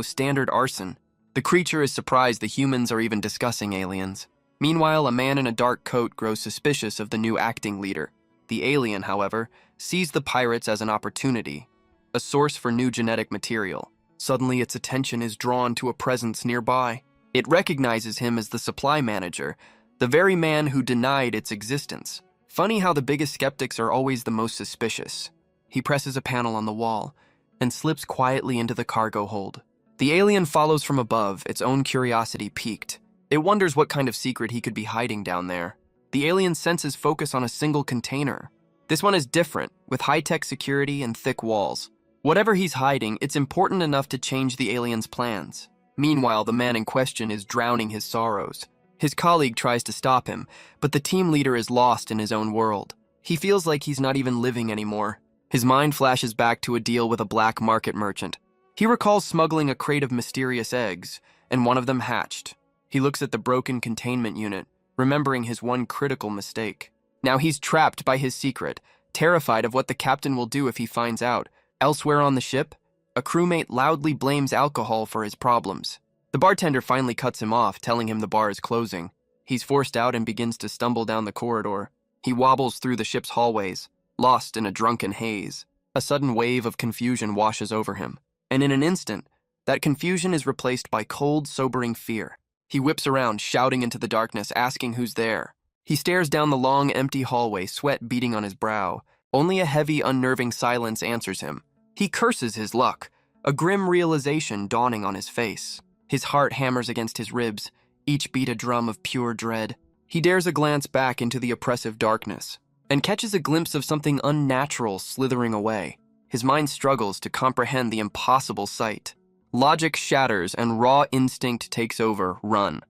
standard arson. The creature is surprised the humans are even discussing aliens. Meanwhile, a man in a dark coat grows suspicious of the new acting leader. The alien, however, sees the pirates as an opportunity, a source for new genetic material. Suddenly, its attention is drawn to a presence nearby. It recognizes him as the supply manager, the very man who denied its existence. Funny how the biggest skeptics are always the most suspicious. He presses a panel on the wall and slips quietly into the cargo hold. The alien follows from above, its own curiosity piqued. It wonders what kind of secret he could be hiding down there. The alien's senses focus on a single container. This one is different, with high-tech security and thick walls. Whatever he's hiding, it's important enough to change the alien's plans. Meanwhile, the man in question is drowning his sorrows. His colleague tries to stop him, but the team leader is lost in his own world. He feels like he's not even living anymore. His mind flashes back to a deal with a black market merchant. He recalls smuggling a crate of mysterious eggs, and one of them hatched. He looks at the broken containment unit, remembering his one critical mistake. Now he's trapped by his secret, terrified of what the captain will do if he finds out. Elsewhere on the ship, a crewmate loudly blames alcohol for his problems. The bartender finally cuts him off, telling him the bar is closing. He's forced out and begins to stumble down the corridor. He wobbles through the ship's hallways, lost in a drunken haze. A sudden wave of confusion washes over him, and in an instant, that confusion is replaced by cold, sobering fear. He whips around, shouting into the darkness, asking who's there. He stares down the long, empty hallway, sweat beating on his brow. Only a heavy, unnerving silence answers him. He curses his luck, a grim realization dawning on his face. His heart hammers against his ribs, each beat a drum of pure dread. He dares a glance back into the oppressive darkness, and catches a glimpse of something unnatural slithering away. His mind struggles to comprehend the impossible sight. Logic shatters and raw instinct takes over. Run.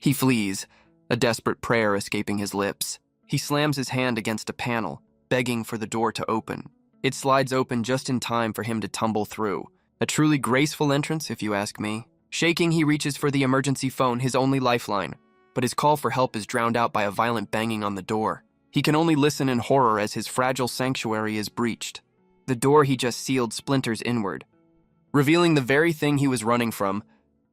He flees, a desperate prayer escaping his lips. He slams his hand against a panel, begging for the door to open. It slides open just in time for him to tumble through. A truly graceful entrance, if you ask me. Shaking, he reaches for the emergency phone, his only lifeline. But his call for help is drowned out by a violent banging on the door. He can only listen in horror as his fragile sanctuary is breached. The door he just sealed splinters inward, revealing the very thing he was running from.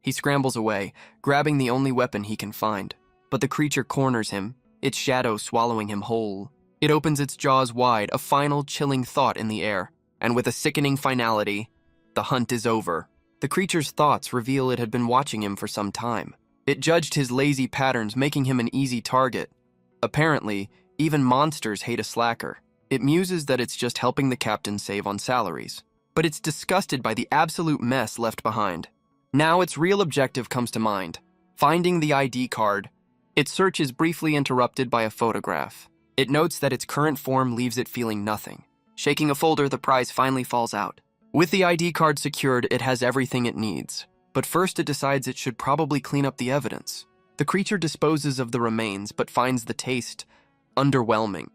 He scrambles away, grabbing the only weapon he can find. But the creature corners him, its shadow swallowing him whole. It opens its jaws wide, a final chilling thought in the air. And with a sickening finality, the hunt is over. The creature's thoughts reveal it had been watching him for some time. It judged his lazy patterns, making him an easy target. Apparently, even monsters hate a slacker. It muses that it's just helping the captain save on salaries. But it's disgusted by the absolute mess left behind. Now its real objective comes to mind, finding the ID card. Its search is briefly interrupted by a photograph. It notes that its current form leaves it feeling nothing. Shaking a folder, the prize finally falls out. With the ID card secured, it has everything it needs. But first it decides it should probably clean up the evidence. The creature disposes of the remains, but finds the taste underwhelming.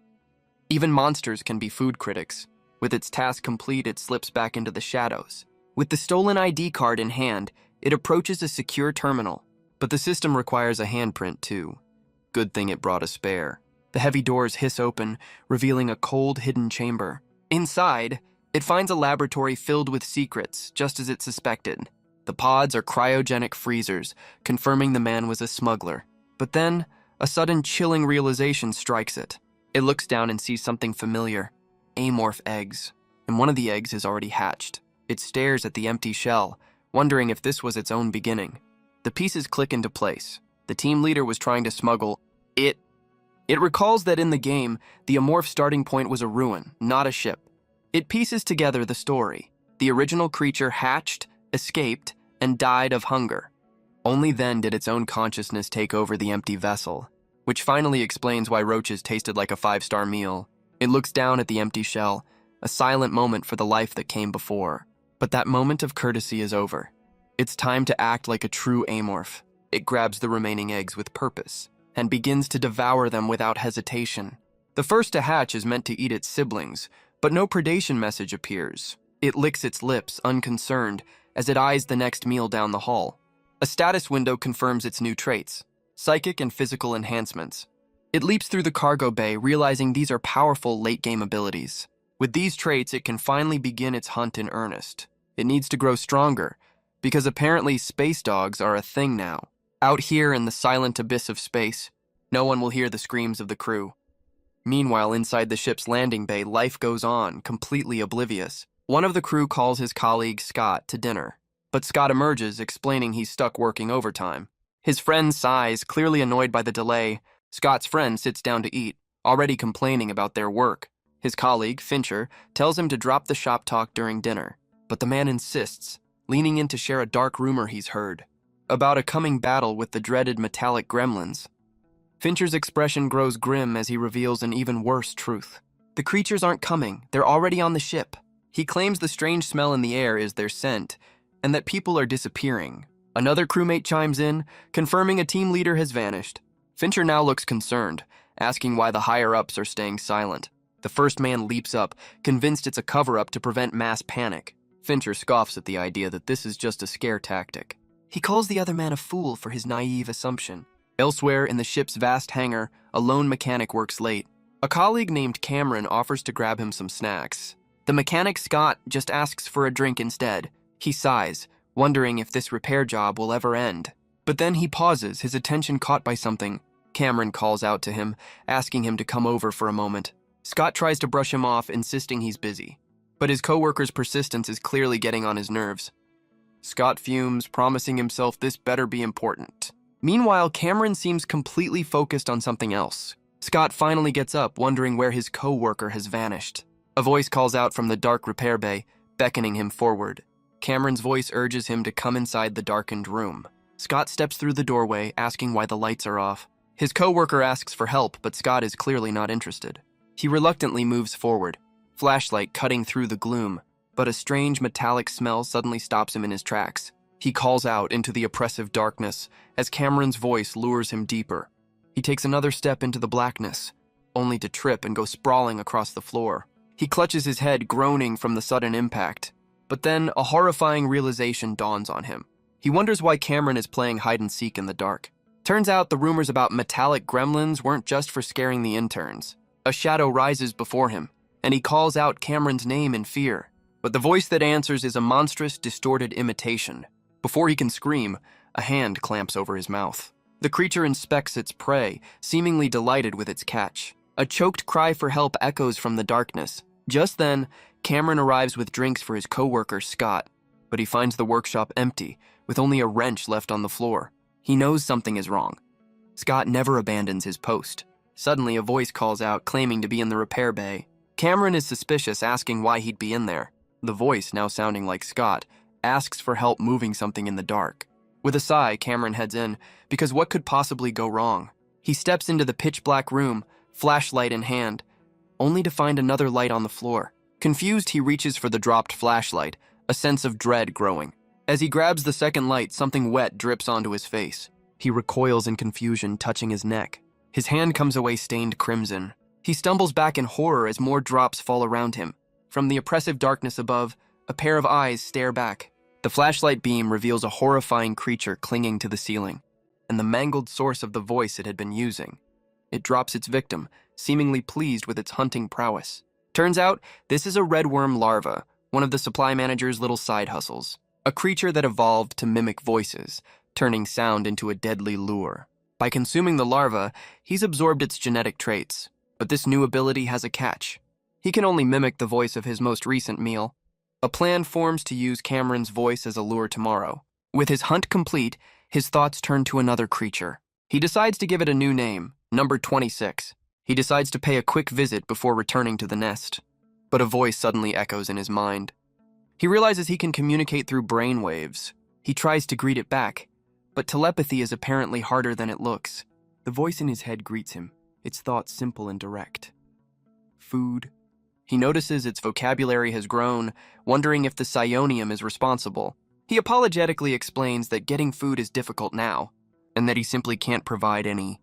Even monsters can be food critics. With its task complete, it slips back into the shadows. With the stolen ID card in hand, it approaches a secure terminal. But the system requires a handprint too. Good thing it brought a spare. The heavy doors hiss open, revealing a cold, hidden chamber. Inside, it finds a laboratory filled with secrets, just as it suspected. The pods are cryogenic freezers, confirming the man was a smuggler. But then, a sudden chilling realization strikes it. It looks down and sees something familiar. Amorph eggs. And one of the eggs is already hatched. It stares at the empty shell, wondering if this was its own beginning. The pieces click into place. The team leader was trying to smuggle it. It recalls that in the game, the Amorph starting point was a ruin, not a ship. It pieces together the story. The original creature hatched, escaped, and died of hunger. Only then did its own consciousness take over the empty vessel, which finally explains why roaches tasted like a 5-star meal. It looks down at the empty shell, a silent moment for the life that came before. But that moment of courtesy is over. It's time to act like a true Amorph. It grabs the remaining eggs with purpose, and begins to devour them without hesitation. The first to hatch is meant to eat its siblings, but no predation message appears. It licks its lips, unconcerned, as it eyes the next meal down the hall. A status window confirms its new traits, psychic and physical enhancements. It leaps through the cargo bay, realizing these are powerful late-game abilities. With these traits, it can finally begin its hunt in earnest. It needs to grow stronger, because apparently space dogs are a thing now. Out here in the silent abyss of space, no one will hear the screams of the crew. Meanwhile, inside the ship's landing bay, life goes on, completely oblivious. One of the crew calls his colleague Scott to dinner, but Scott emerges, explaining he's stuck working overtime. His friend sighs, clearly annoyed by the delay. Scott's friend sits down to eat, already complaining about their work. His colleague, Fincher, tells him to drop the shop talk during dinner, but the man insists, leaning in to share a dark rumor he's heard about a coming battle with the dreaded metallic gremlins. Fincher's expression grows grim as he reveals an even worse truth. The creatures aren't coming, they're already on the ship. He claims the strange smell in the air is their scent, and that people are disappearing. Another crewmate chimes in, confirming a team leader has vanished. Fincher now looks concerned, asking why the higher-ups are staying silent. The first man leaps up, convinced it's a cover-up to prevent mass panic. Fincher scoffs at the idea that this is just a scare tactic. He calls the other man a fool for his naive assumption. Elsewhere in the ship's vast hangar, a lone mechanic works late. A colleague named Cameron offers to grab him some snacks. The mechanic, Scott, just asks for a drink instead. He sighs, wondering if this repair job will ever end. But then he pauses, his attention caught by something. Cameron calls out to him, asking him to come over for a moment. Scott tries to brush him off, insisting he's busy. But his coworker's persistence is clearly getting on his nerves. Scott fumes, promising himself this better be important. Meanwhile, Cameron seems completely focused on something else. Scott finally gets up, wondering where his coworker has vanished. A voice calls out from the dark repair bay, beckoning him forward. Cameron's voice urges him to come inside the darkened room. Scott steps through the doorway, asking why the lights are off. His coworker asks for help, but Scott is clearly not interested. He reluctantly moves forward, flashlight cutting through the gloom, but a strange metallic smell suddenly stops him in his tracks. He calls out into the oppressive darkness as Cameron's voice lures him deeper. He takes another step into the blackness, only to trip and go sprawling across the floor. He clutches his head, groaning from the sudden impact. But then a horrifying realization dawns on him. He wonders why Cameron is playing hide-and-seek in the dark. Turns out the rumors about metallic gremlins weren't just for scaring the interns. A shadow rises before him, and he calls out Cameron's name in fear. But the voice that answers is a monstrous, distorted imitation. Before he can scream, a hand clamps over his mouth. The creature inspects its prey, seemingly delighted with its catch. A choked cry for help echoes from the darkness. Just then, Cameron arrives with drinks for his coworker, Scott, but he finds the workshop empty, with only a wrench left on the floor. He knows something is wrong. Scott never abandons his post. Suddenly, a voice calls out, claiming to be in the repair bay. Cameron is suspicious, asking why he'd be in there. The voice, now sounding like Scott, asks for help moving something in the dark. With a sigh, Cameron heads in, because what could possibly go wrong? He steps into the pitch-black room, flashlight in hand, only to find another light on the floor. Confused, he reaches for the dropped flashlight, a sense of dread growing. As he grabs the second light, something wet drips onto his face. He recoils in confusion, touching his neck. His hand comes away stained crimson. He stumbles back in horror as more drops fall around him. From the oppressive darkness above, a pair of eyes stare back. The flashlight beam reveals a horrifying creature clinging to the ceiling, and the mangled source of the voice it had been using. It drops its victim, seemingly pleased with its hunting prowess. Turns out, this is a redworm larva, one of the supply manager's little side hustles. A creature that evolved to mimic voices, turning sound into a deadly lure. By consuming the larva, he's absorbed its genetic traits. But this new ability has a catch. He can only mimic the voice of his most recent meal. A plan forms to use Cameron's voice as a lure tomorrow. With his hunt complete, his thoughts turn to another creature. He decides to give it a new name, number 26. He decides to pay a quick visit before returning to the nest. But a voice suddenly echoes in his mind. He realizes he can communicate through brainwaves. He tries to greet it back, but telepathy is apparently harder than it looks. The voice in his head greets him, its thoughts simple and direct. Food. He notices its vocabulary has grown, wondering if the psionium is responsible. He apologetically explains that getting food is difficult now, and that he simply can't provide any.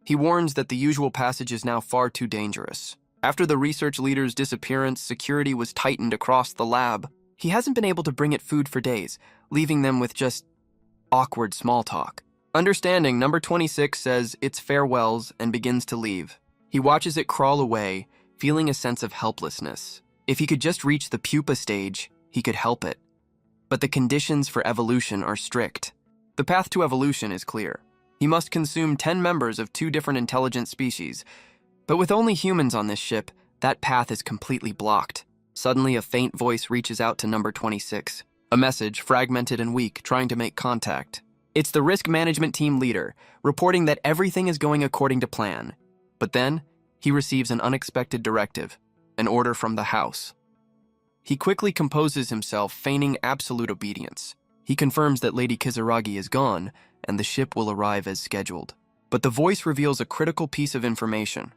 He warns that the usual passage is now far too dangerous. After the research leader's disappearance, security was tightened across the lab. He hasn't been able to bring it food for days, leaving them with just awkward small talk. Understanding, number 26 says its farewells and begins to leave. He watches it crawl away, feeling a sense of helplessness. If he could just reach the pupa stage, he could help it. But the conditions for evolution are strict. The path to evolution is clear. He must consume 10 members of 2 different intelligent species. But with only humans on this ship, that path is completely blocked. Suddenly, a faint voice reaches out to number 26. A message, fragmented and weak, trying to make contact. It's the risk management team leader, reporting that everything is going according to plan. But then, he receives an unexpected directive, an order from the house. He quickly composes himself, feigning absolute obedience. He confirms that Lady Kizaragi is gone, and the ship will arrive as scheduled. But the voice reveals a critical piece of information.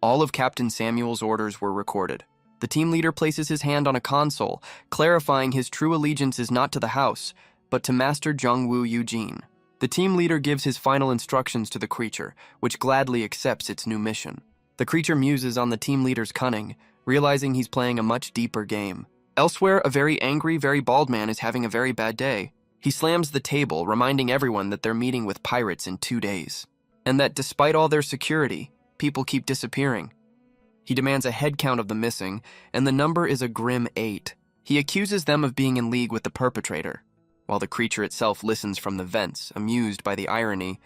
All of Captain Samuel's orders were recorded. The team leader places his hand on a console, clarifying his true allegiance is not to the house, but to Master Jungwoo Eugene. The team leader gives his final instructions to the creature, which gladly accepts its new mission. The creature muses on the team leader's cunning, realizing he's playing a much deeper game. Elsewhere, a very angry, very bald man is having a very bad day. He slams the table, reminding everyone that they're meeting with pirates in 2 days, and that despite all their security, people keep disappearing. He demands a head count of the missing, and the number is a grim 8. He accuses them of being in league with the perpetrator. While the creature itself listens from the vents, amused by the irony,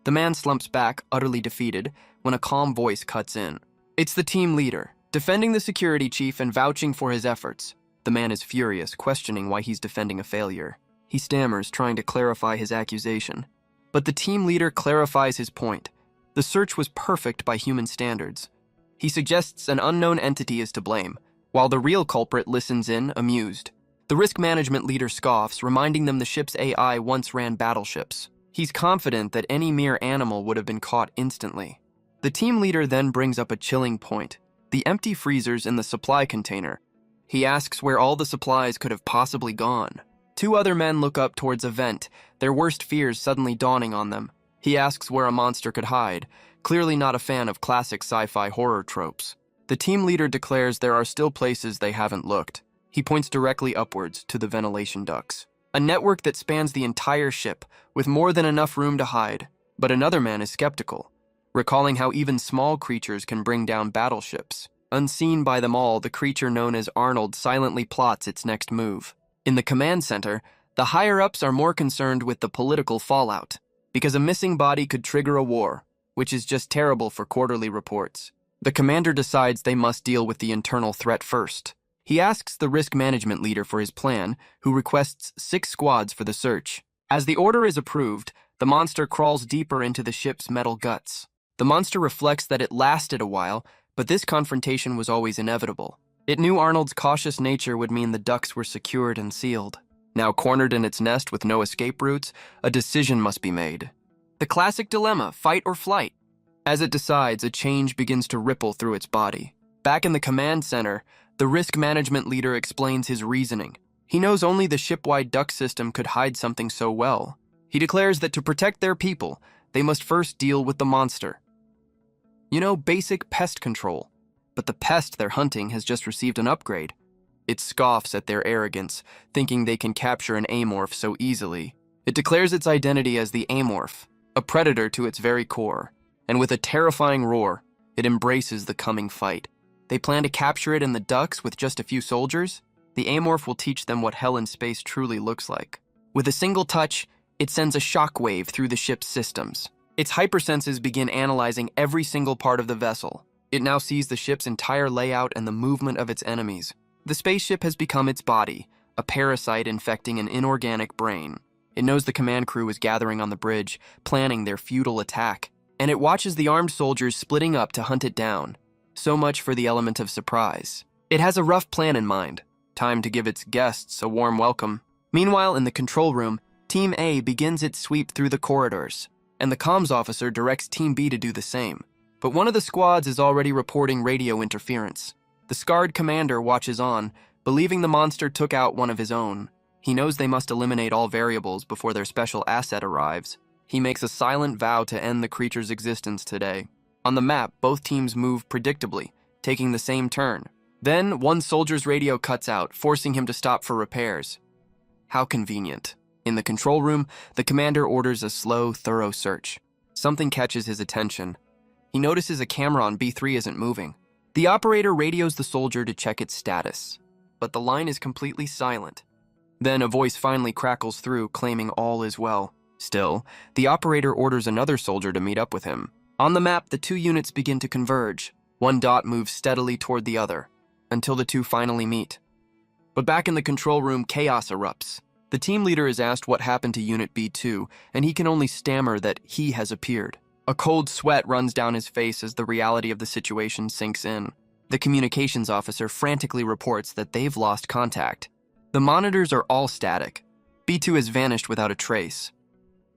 the man slumps back, utterly defeated, when a calm voice cuts in. It's the team leader, defending the security chief and vouching for his efforts. The man is furious, questioning why he's defending a failure. He stammers, trying to clarify his accusation. But the team leader clarifies his point. The search was perfect by human standards. He suggests an unknown entity is to blame, while the real culprit listens in, amused. The risk management leader scoffs, reminding them the ship's AI once ran battleships. He's confident that any mere animal would have been caught instantly. The team leader then brings up a chilling point: the empty freezers in the supply container. He asks where all the supplies could have possibly gone. 2 other men look up towards a vent, their worst fears suddenly dawning on them. He asks where a monster could hide, clearly not a fan of classic sci-fi horror tropes. The team leader declares there are still places they haven't looked. He points directly upwards to the ventilation ducts, a network that spans the entire ship, with more than enough room to hide. But another man is skeptical, recalling how even small creatures can bring down battleships. Unseen by them all, the creature known as Arnold silently plots its next move. In the command center, the higher-ups are more concerned with the political fallout, because a missing body could trigger a war, which is just terrible for quarterly reports. The commander decides they must deal with the internal threat first. He asks the risk management leader for his plan, who requests 6 squads for the search. As the order is approved, the monster crawls deeper into the ship's metal guts. The monster reflects that it lasted a while, but this confrontation was always inevitable. It knew Arnold's cautious nature would mean the ducts were secured and sealed. Now cornered in its nest with no escape routes, a decision must be made. The classic dilemma, fight or flight. As it decides, a change begins to ripple through its body. Back in the command center, the risk management leader explains his reasoning. He knows only the ship-wide duct system could hide something so well. He declares that to protect their people, they must first deal with the monster. You know, basic pest control. But the pest they're hunting has just received an upgrade. It scoffs at their arrogance, thinking they can capture an amorph so easily. It declares its identity as the amorph, a predator to its very core. And with a terrifying roar, it embraces the coming fight. They plan to capture it in the ducts with just a few soldiers. The amorph will teach them what hell in space truly looks like. With a single touch, it sends a shockwave through the ship's systems. Its hypersenses begin analyzing every single part of the vessel. It now sees the ship's entire layout and the movement of its enemies. The spaceship has become its body, a parasite infecting an inorganic brain. It knows the command crew is gathering on the bridge, planning their futile attack, and it watches the armed soldiers splitting up to hunt it down. So much for the element of surprise. It has a rough plan in mind. Time to give its guests a warm welcome. Meanwhile, in the control room, Team A begins its sweep through the corridors, and the comms officer directs Team B to do the same. But one of the squads is already reporting radio interference. The scarred commander watches on, believing the monster took out one of his own. He knows they must eliminate all variables before their special asset arrives. He makes a silent vow to end the creature's existence today. On the map, both teams move predictably, taking the same turn. Then, one soldier's radio cuts out, forcing him to stop for repairs. How convenient. In the control room, the commander orders a slow, thorough search. Something catches his attention. He notices a camera on B3 isn't moving. The operator radios the soldier to check its status, but the line is completely silent. Then a voice finally crackles through, claiming all is well. Still, the operator orders another soldier to meet up with him. On the map, the 2 units begin to converge. One dot moves steadily toward the other, until the 2 finally meet. But back in the control room, chaos erupts. The team leader is asked what happened to Unit B2, and he can only stammer that he has appeared. A cold sweat runs down his face as the reality of the situation sinks in. The communications officer frantically reports that they've lost contact. The monitors are all static. B2 has vanished without a trace.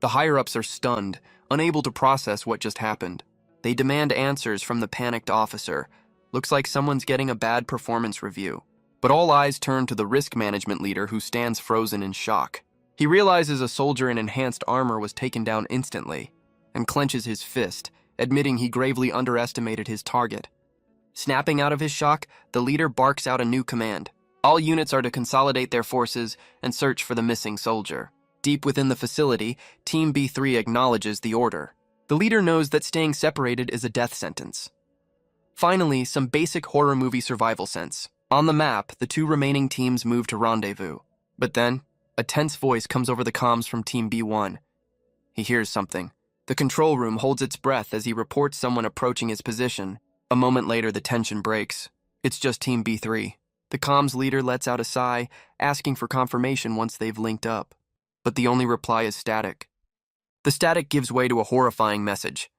The higher-ups are stunned, unable to process what just happened. They demand answers from the panicked officer. Looks like someone's getting a bad performance review. But all eyes turn to the risk management leader who stands frozen in shock. He realizes a soldier in enhanced armor was taken down instantly and clenches his fist, admitting he gravely underestimated his target. Snapping out of his shock, the leader barks out a new command. All units are to consolidate their forces and search for the missing soldier. Deep within the facility, Team B3 acknowledges the order. The leader knows that staying separated is a death sentence. Finally, some basic horror movie survival sense. On the map, the two remaining teams move to rendezvous. But then, a tense voice comes over the comms from Team B1. He hears something. The control room holds its breath as he reports someone approaching his position. A moment later, the tension breaks. It's just Team B3. The comms leader lets out a sigh, asking for confirmation once they've linked up. But the only reply is static. The static gives way to a horrifying message.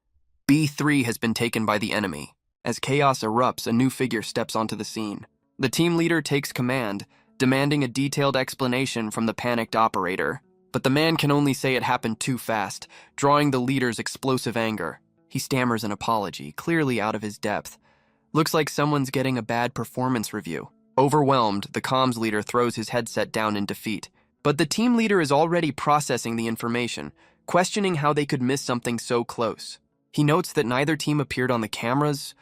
B3 has been taken by the enemy. As chaos erupts, a new figure steps onto the scene. The team leader takes command, demanding a detailed explanation from the panicked operator. But the man can only say it happened too fast, drawing the leader's explosive anger. He stammers an apology, clearly out of his depth. Looks like someone's getting a bad performance review. Overwhelmed, the comms leader throws his headset down in defeat. But the team leader is already processing the information, questioning how they could miss something so close. He notes that neither team appeared on the cameras,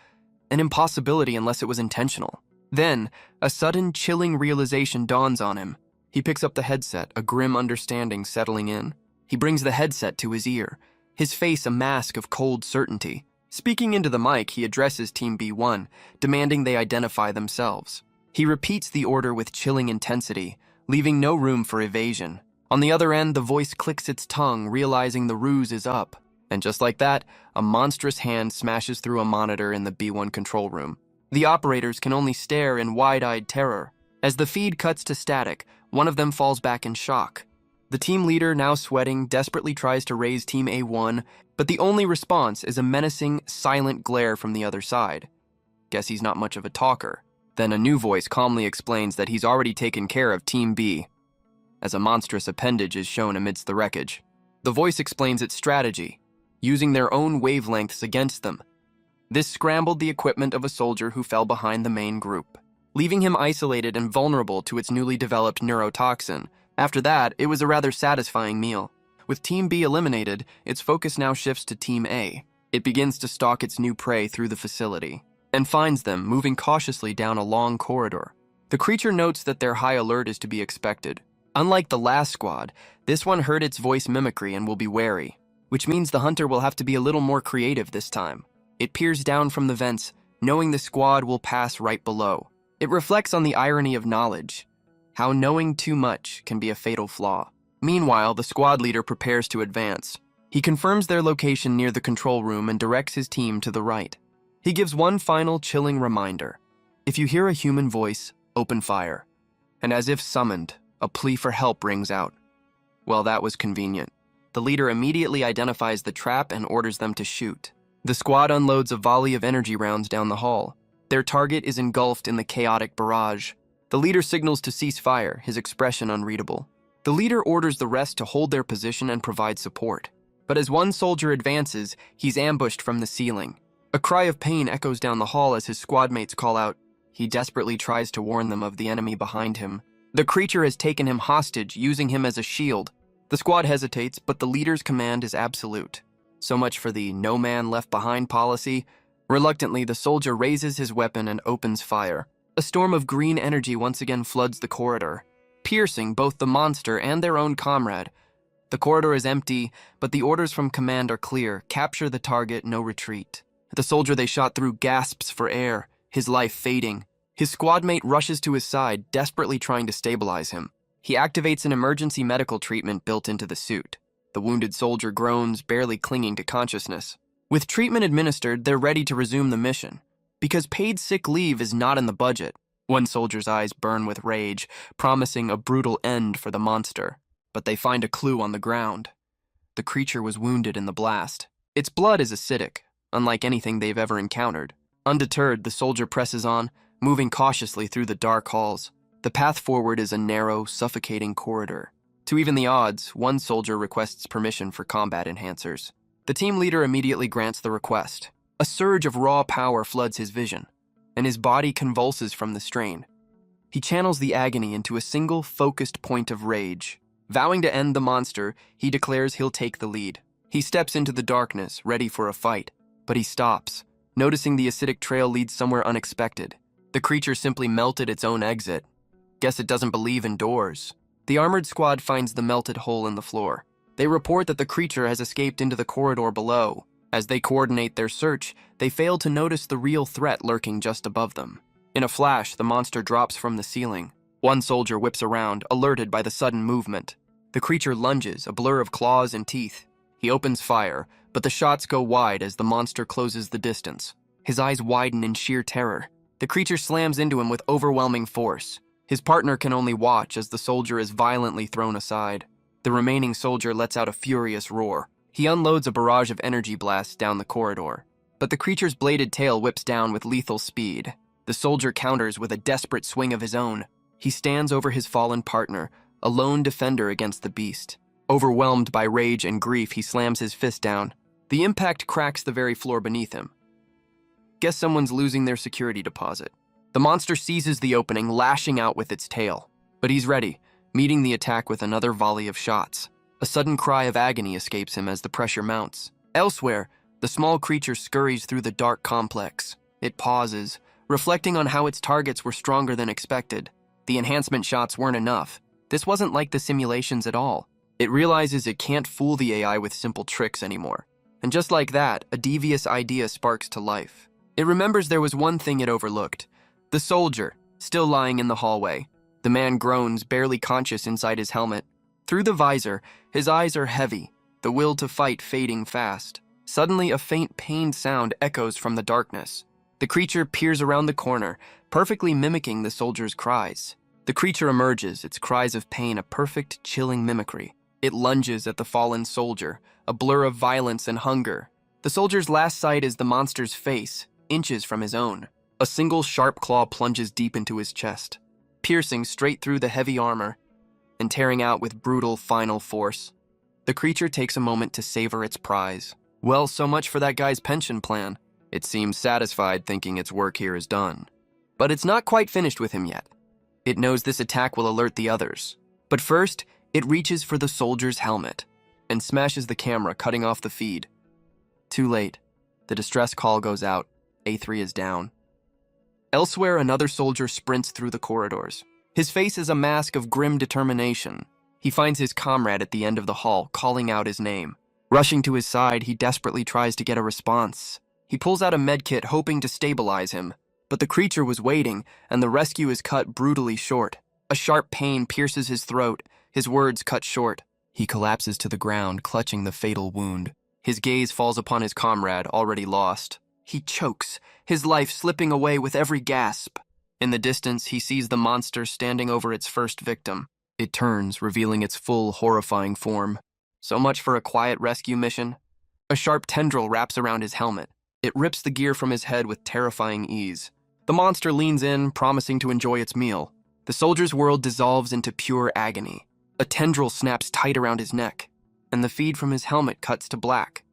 an impossibility unless it was intentional. Then, a sudden, chilling realization dawns on him. He picks up the headset, a grim understanding settling in. He brings the headset to his ear, his face a mask of cold certainty. Speaking into the mic, he addresses Team B1, demanding they identify themselves. He repeats the order with chilling intensity, leaving no room for evasion. On the other end, the voice clicks its tongue, realizing the ruse is up. And just like that, a monstrous hand smashes through a monitor in the B1 control room. The operators can only stare in wide-eyed terror. As the feed cuts to static, one of them falls back in shock. The team leader, now sweating, desperately tries to raise Team A1, but the only response is a menacing, silent glare from the other side. Guess he's not much of a talker. Then a new voice calmly explains that he's already taken care of Team B, as a monstrous appendage is shown amidst the wreckage. The voice explains its strategy, using their own wavelengths against them. This scrambled the equipment of a soldier who fell behind the main group, leaving him isolated and vulnerable to its newly developed neurotoxin. After that, it was a rather satisfying meal. With Team B eliminated, its focus now shifts to Team A. It begins to stalk its new prey through the facility, and finds them moving cautiously down a long corridor. The creature notes that their high alert is to be expected. Unlike the last squad, this one heard its voice mimicry and will be wary, which means the hunter will have to be a little more creative this time. It peers down from the vents, knowing the squad will pass right below. It reflects on the irony of knowledge, how knowing too much can be a fatal flaw. Meanwhile, the squad leader prepares to advance. He confirms their location near the control room and directs his team to the right. He gives one final chilling reminder. If you hear a human voice, open fire. And as if summoned, a plea for help rings out. Well, that was convenient. The leader immediately identifies the trap and orders them to shoot. The squad unloads a volley of energy rounds down the hall. Their target is engulfed in the chaotic barrage. The leader signals to cease fire, his expression unreadable. The leader orders the rest to hold their position and provide support. But as one soldier advances, he's ambushed from the ceiling. A cry of pain echoes down the hall as his squad mates call out. He desperately tries to warn them of the enemy behind him. The creature has taken him hostage, using him as a shield. The squad hesitates, but the leader's command is absolute. So much for the no man left behind policy. Reluctantly, the soldier raises his weapon and opens fire. A storm of green energy once again floods the corridor, piercing both the monster and their own comrade. The corridor is empty, but the orders from command are clear. Capture the target, no retreat. The soldier they shot through gasps for air, his life fading. His squad mate rushes to his side, desperately trying to stabilize him. He activates an emergency medical treatment built into the suit. The wounded soldier groans, barely clinging to consciousness. With treatment administered, they're ready to resume the mission. Because paid sick leave is not in the budget, One soldier's eyes burn with rage, promising a brutal end for the monster. But they find a clue on the ground. The creature was wounded in the blast. Its blood is acidic, unlike anything they've ever encountered. Undeterred, the soldier presses on, moving cautiously through the dark halls. The path forward is a narrow, suffocating corridor. To even the odds, one soldier requests permission for combat enhancers. The team leader immediately grants the request. A surge of raw power floods his vision, and his body convulses from the strain. He channels the agony into a single, focused point of rage. Vowing to end the monster, he declares he'll take the lead. He steps into the darkness, ready for a fight, but he stops, noticing the acidic trail leads somewhere unexpected. The creature simply melted its own exit. Guess it doesn't believe in doors. The armored squad finds the melted hole in the floor. They report that the creature has escaped into the corridor below. As they coordinate their search, they fail to notice the real threat lurking just above them. In a flash, the monster drops from the ceiling. One soldier whips around, alerted by the sudden movement. The creature lunges, a blur of claws and teeth. He opens fire, but the shots go wide as the monster closes the distance. His eyes widen in sheer terror. The creature slams into him with overwhelming force. His partner can only watch as the soldier is violently thrown aside. The remaining soldier lets out a furious roar. He unloads a barrage of energy blasts down the corridor. But the creature's bladed tail whips down with lethal speed. The soldier counters with a desperate swing of his own. He stands over his fallen partner, a lone defender against the beast. Overwhelmed by rage and grief, he slams his fist down. The impact cracks the very floor beneath him. Guess someone's losing their security deposit. The monster seizes the opening, lashing out with its tail. But he's ready, meeting the attack with another volley of shots. A sudden cry of agony escapes him as the pressure mounts. Elsewhere, the small creature scurries through the dark complex. It pauses, reflecting on how its targets were stronger than expected. The enhancement shots weren't enough. This wasn't like the simulations at all. It realizes it can't fool the AI with simple tricks anymore. And just like that, a devious idea sparks to life. It remembers there was one thing it overlooked. The soldier, still lying in the hallway. The man groans, barely conscious inside his helmet. Through the visor, his eyes are heavy, the will to fight fading fast. Suddenly, a faint, pained sound echoes from the darkness. The creature peers around the corner, perfectly mimicking the soldier's cries. The creature emerges, its cries of pain a perfect, chilling mimicry. It lunges at the fallen soldier, a blur of violence and hunger. The soldier's last sight is the monster's face, inches from his own. A single sharp claw plunges deep into his chest, piercing straight through the heavy armor and tearing out with brutal, final force. The creature takes a moment to savor its prize. Well, so much for that guy's pension plan. It seems satisfied thinking its work here is done. But it's not quite finished with him yet. It knows this attack will alert the others. But first, it reaches for the soldier's helmet and smashes the camera, cutting off the feed. Too late. The distress call goes out. A3 is down. Elsewhere, another soldier sprints through the corridors. His face is a mask of grim determination. He finds his comrade at the end of the hall, calling out his name. Rushing to his side, he desperately tries to get a response. He pulls out a medkit, hoping to stabilize him. But the creature was waiting, and the rescue is cut brutally short. A sharp pain pierces his throat, his words cut short. He collapses to the ground, clutching the fatal wound. His gaze falls upon his comrade, already lost. He chokes, his life slipping away with every gasp. In the distance, he sees the monster standing over its first victim. It turns, revealing its full, horrifying form. So much for a quiet rescue mission. A sharp tendril wraps around his helmet. It rips the gear from his head with terrifying ease. The monster leans in, promising to enjoy its meal. The soldier's world dissolves into pure agony. A tendril snaps tight around his neck, and the feed from his helmet cuts to black.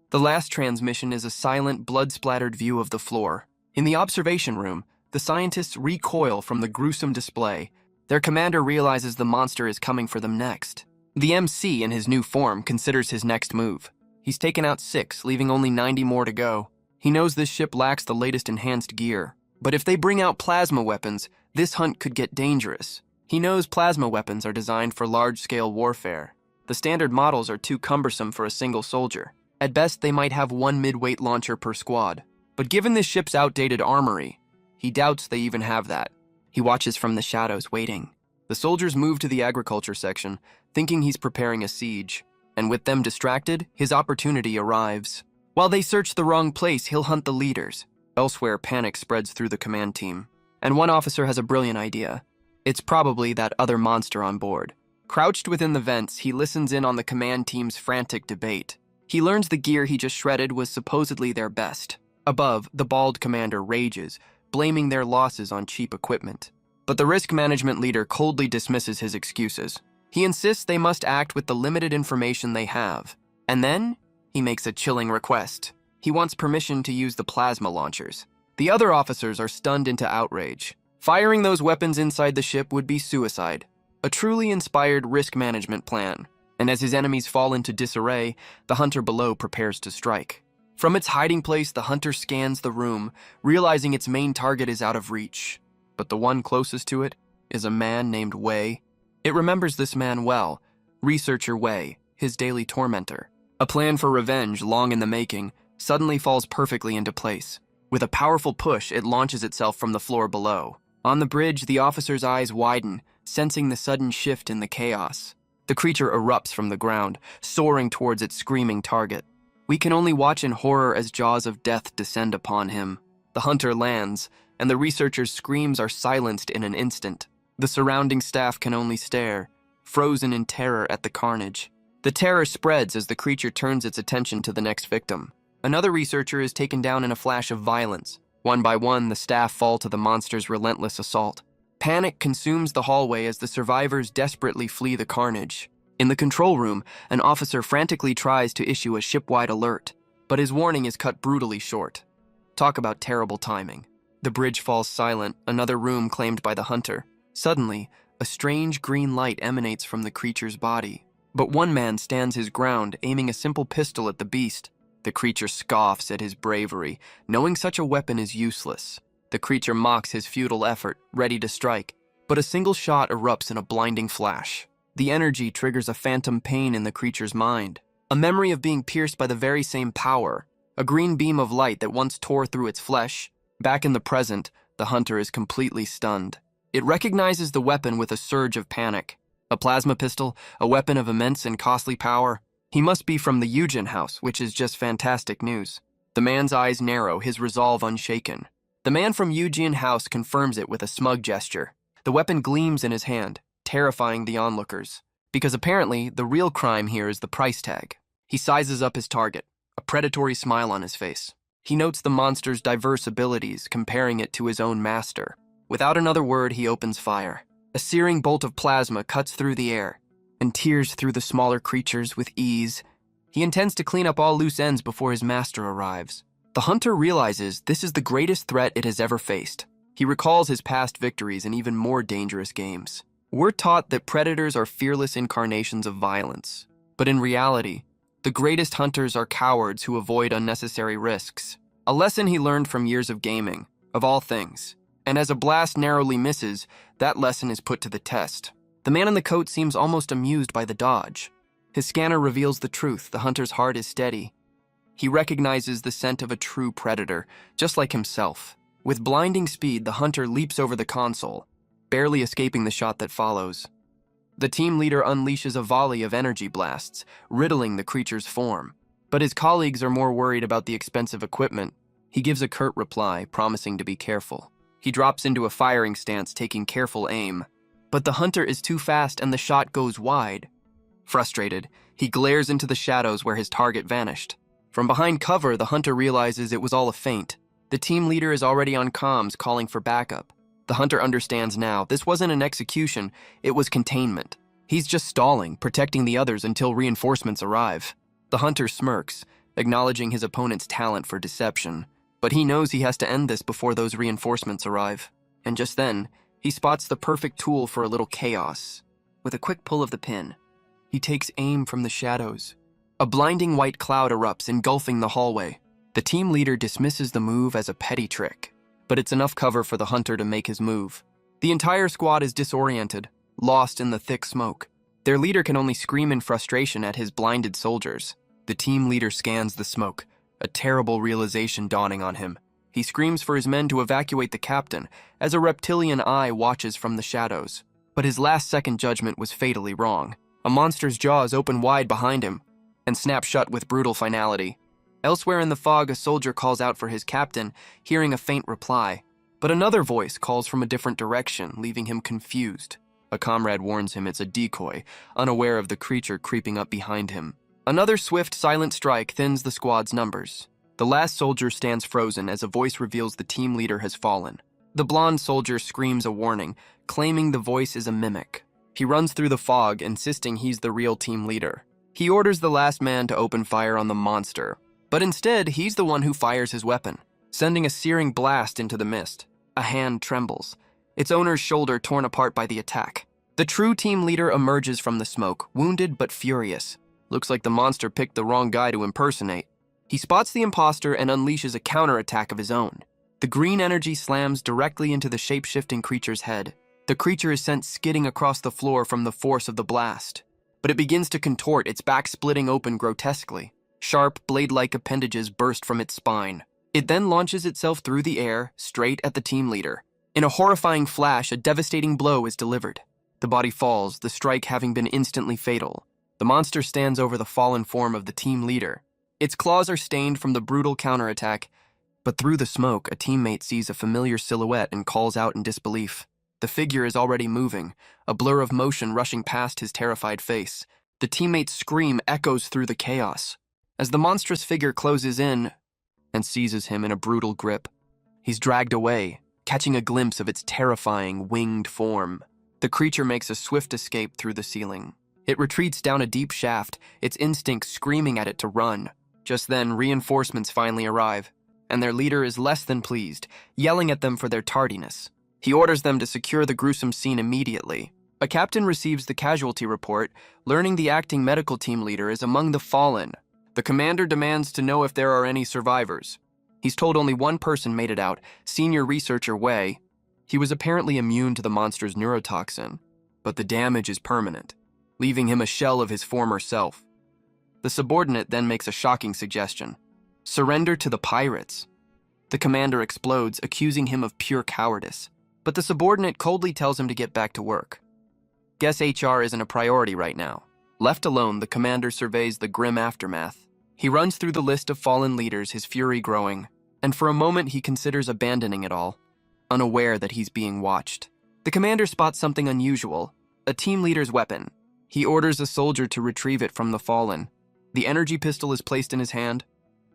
The last transmission is a silent, blood-splattered view of the floor. In the observation room, the scientists recoil from the gruesome display. Their commander realizes the monster is coming for them next. The MC, in his new form, considers his next move. He's taken out 6, leaving only 90 more to go. He knows this ship lacks the latest enhanced gear. But if they bring out plasma weapons, this hunt could get dangerous. He knows plasma weapons are designed for large-scale warfare. The standard models are too cumbersome for a single soldier. At best, they might have 1 mid-weight launcher per squad. But given this ship's outdated armory, he doubts they even have that. He watches from the shadows, waiting. The soldiers move to the agriculture section, thinking he's preparing a siege. And with them distracted, his opportunity arrives. While they search the wrong place, he'll hunt the leaders. Elsewhere, panic spreads through the command team. And one officer has a brilliant idea. It's probably that other monster on board. Crouched within the vents, he listens in on the command team's frantic debate. He learns the gear he just shredded was supposedly their best. Above, the bald commander rages, blaming their losses on cheap equipment. But the risk management leader coldly dismisses his excuses. He insists they must act with the limited information they have. And then, he makes a chilling request. He wants permission to use the plasma launchers. The other officers are stunned into outrage. Firing those weapons inside the ship would be suicide. A truly inspired risk management plan. And as his enemies fall into disarray, the hunter below prepares to strike. From its hiding place, the hunter scans the room, realizing its main target is out of reach. But the one closest to it is a man named Wei. It remembers this man well, researcher Wei, his daily tormentor. A plan for revenge, long in the making, suddenly falls perfectly into place. With a powerful push, it launches itself from the floor below. On the bridge, the officer's eyes widen, sensing the sudden shift in the chaos. The creature erupts from the ground, soaring towards its screaming target. We can only watch in horror as jaws of death descend upon him. The hunter lands, and the researcher's screams are silenced in an instant. The surrounding staff can only stare, frozen in terror at the carnage. The terror spreads as the creature turns its attention to the next victim. Another researcher is taken down in a flash of violence. One by one, the staff fall to the monster's relentless assault. Panic consumes the hallway as the survivors desperately flee the carnage. In the control room, an officer frantically tries to issue a ship-wide alert, but his warning is cut brutally short. Talk about terrible timing. The bridge falls silent, another room claimed by the hunter. Suddenly, a strange green light emanates from the creature's body. But one man stands his ground, aiming a simple pistol at the beast. The creature scoffs at his bravery, knowing such a weapon is useless. The creature mocks his futile effort, ready to strike, but a single shot erupts in a blinding flash. The energy triggers a phantom pain in the creature's mind, a memory of being pierced by the very same power, a green beam of light that once tore through its flesh. Back in the present, the hunter is completely stunned. It recognizes the weapon with a surge of panic. A plasma pistol, a weapon of immense and costly power. He must be from the Yujin house, which is just fantastic news. The man's eyes narrow, his resolve unshaken. The man from Yujin house confirms it with a smug gesture. The weapon gleams in his hand, terrifying the onlookers. Because apparently, the real crime here is the price tag. He sizes up his target, a predatory smile on his face. He notes the monster's diverse abilities, comparing it to his own master. Without another word, he opens fire. A searing bolt of plasma cuts through the air and tears through the smaller creatures with ease. He intends to clean up all loose ends before his master arrives. The hunter realizes this is the greatest threat it has ever faced. He recalls his past victories in even more dangerous games. We're taught that predators are fearless incarnations of violence. But in reality, the greatest hunters are cowards who avoid unnecessary risks. A lesson he learned from years of gaming, of all things. And as a blast narrowly misses, that lesson is put to the test. The man in the coat seems almost amused by the dodge. His scanner reveals the truth. The hunter's heart is steady. He recognizes the scent of a true predator, just like himself. With blinding speed, the hunter leaps over the console, barely escaping the shot that follows. The team leader unleashes a volley of energy blasts, riddling the creature's form. But his colleagues are more worried about the expensive equipment. He gives a curt reply, promising to be careful. He drops into a firing stance, taking careful aim. But the hunter is too fast and the shot goes wide. Frustrated, he glares into the shadows where his target vanished. From behind cover, the hunter realizes it was all a feint. The team leader is already on comms, calling for backup. The hunter understands now, this wasn't an execution, it was containment. He's just stalling, protecting the others until reinforcements arrive. The hunter smirks, acknowledging his opponent's talent for deception. But he knows he has to end this before those reinforcements arrive. And just then, he spots the perfect tool for a little chaos. With a quick pull of the pin, he takes aim from the shadows. A blinding white cloud erupts, engulfing the hallway. The team leader dismisses the move as a petty trick, but it's enough cover for the hunter to make his move. The entire squad is disoriented, lost in the thick smoke. Their leader can only scream in frustration at his blinded soldiers. The team leader scans the smoke, a terrible realization dawning on him. He screams for his men to evacuate the captain, as a reptilian eye watches from the shadows. But his last-second judgment was fatally wrong. A monster's jaws open wide behind him, and snap shut with brutal finality. Elsewhere in the fog, a soldier calls out for his captain, hearing a faint reply. But another voice calls from a different direction, leaving him confused. A comrade warns him it's a decoy, unaware of the creature creeping up behind him. Another swift, silent strike thins the squad's numbers. The last soldier stands frozen as a voice reveals the team leader has fallen. The blonde soldier screams a warning, claiming the voice is a mimic. He runs through the fog, insisting he's the real team leader. He orders the last man to open fire on the monster, but instead, he's the one who fires his weapon, sending a searing blast into the mist. A hand trembles, its owner's shoulder torn apart by the attack. The true team leader emerges from the smoke, wounded but furious. Looks like the monster picked the wrong guy to impersonate. He spots the imposter and unleashes a counterattack of his own. The green energy slams directly into the shape-shifting creature's head. The creature is sent skidding across the floor from the force of the blast. But it begins to contort, its back splitting open grotesquely. Sharp, blade-like appendages burst from its spine. It then launches itself through the air, straight at the team leader. In a horrifying flash, a devastating blow is delivered. The body falls, the strike having been instantly fatal. The monster stands over the fallen form of the team leader. Its claws are stained from the brutal counterattack, but through the smoke, a teammate sees a familiar silhouette and calls out in disbelief. The figure is already moving, a blur of motion rushing past his terrified face. The teammate's scream echoes through the chaos. As the monstrous figure closes in and seizes him in a brutal grip, he's dragged away, catching a glimpse of its terrifying, winged form. The creature makes a swift escape through the ceiling. It retreats down a deep shaft, its instinct screaming at it to run. Just then, reinforcements finally arrive, and their leader is less than pleased, yelling at them for their tardiness. He orders them to secure the gruesome scene immediately. A captain receives the casualty report, learning the acting medical team leader is among the fallen. The commander demands to know if there are any survivors. He's told only one person made it out, senior researcher Wei. He was apparently immune to the monster's neurotoxin, but the damage is permanent, leaving him a shell of his former self. The subordinate then makes a shocking suggestion. Surrender to the pirates. The commander explodes, accusing him of pure cowardice, but the subordinate coldly tells him to get back to work. Guess HR isn't a priority right now. Left alone, the commander surveys the grim aftermath. He runs through the list of fallen leaders, his fury growing, and for a moment he considers abandoning it all, unaware that he's being watched. The commander spots something unusual, a team leader's weapon. He orders a soldier to retrieve it from the fallen. The energy pistol is placed in his hand.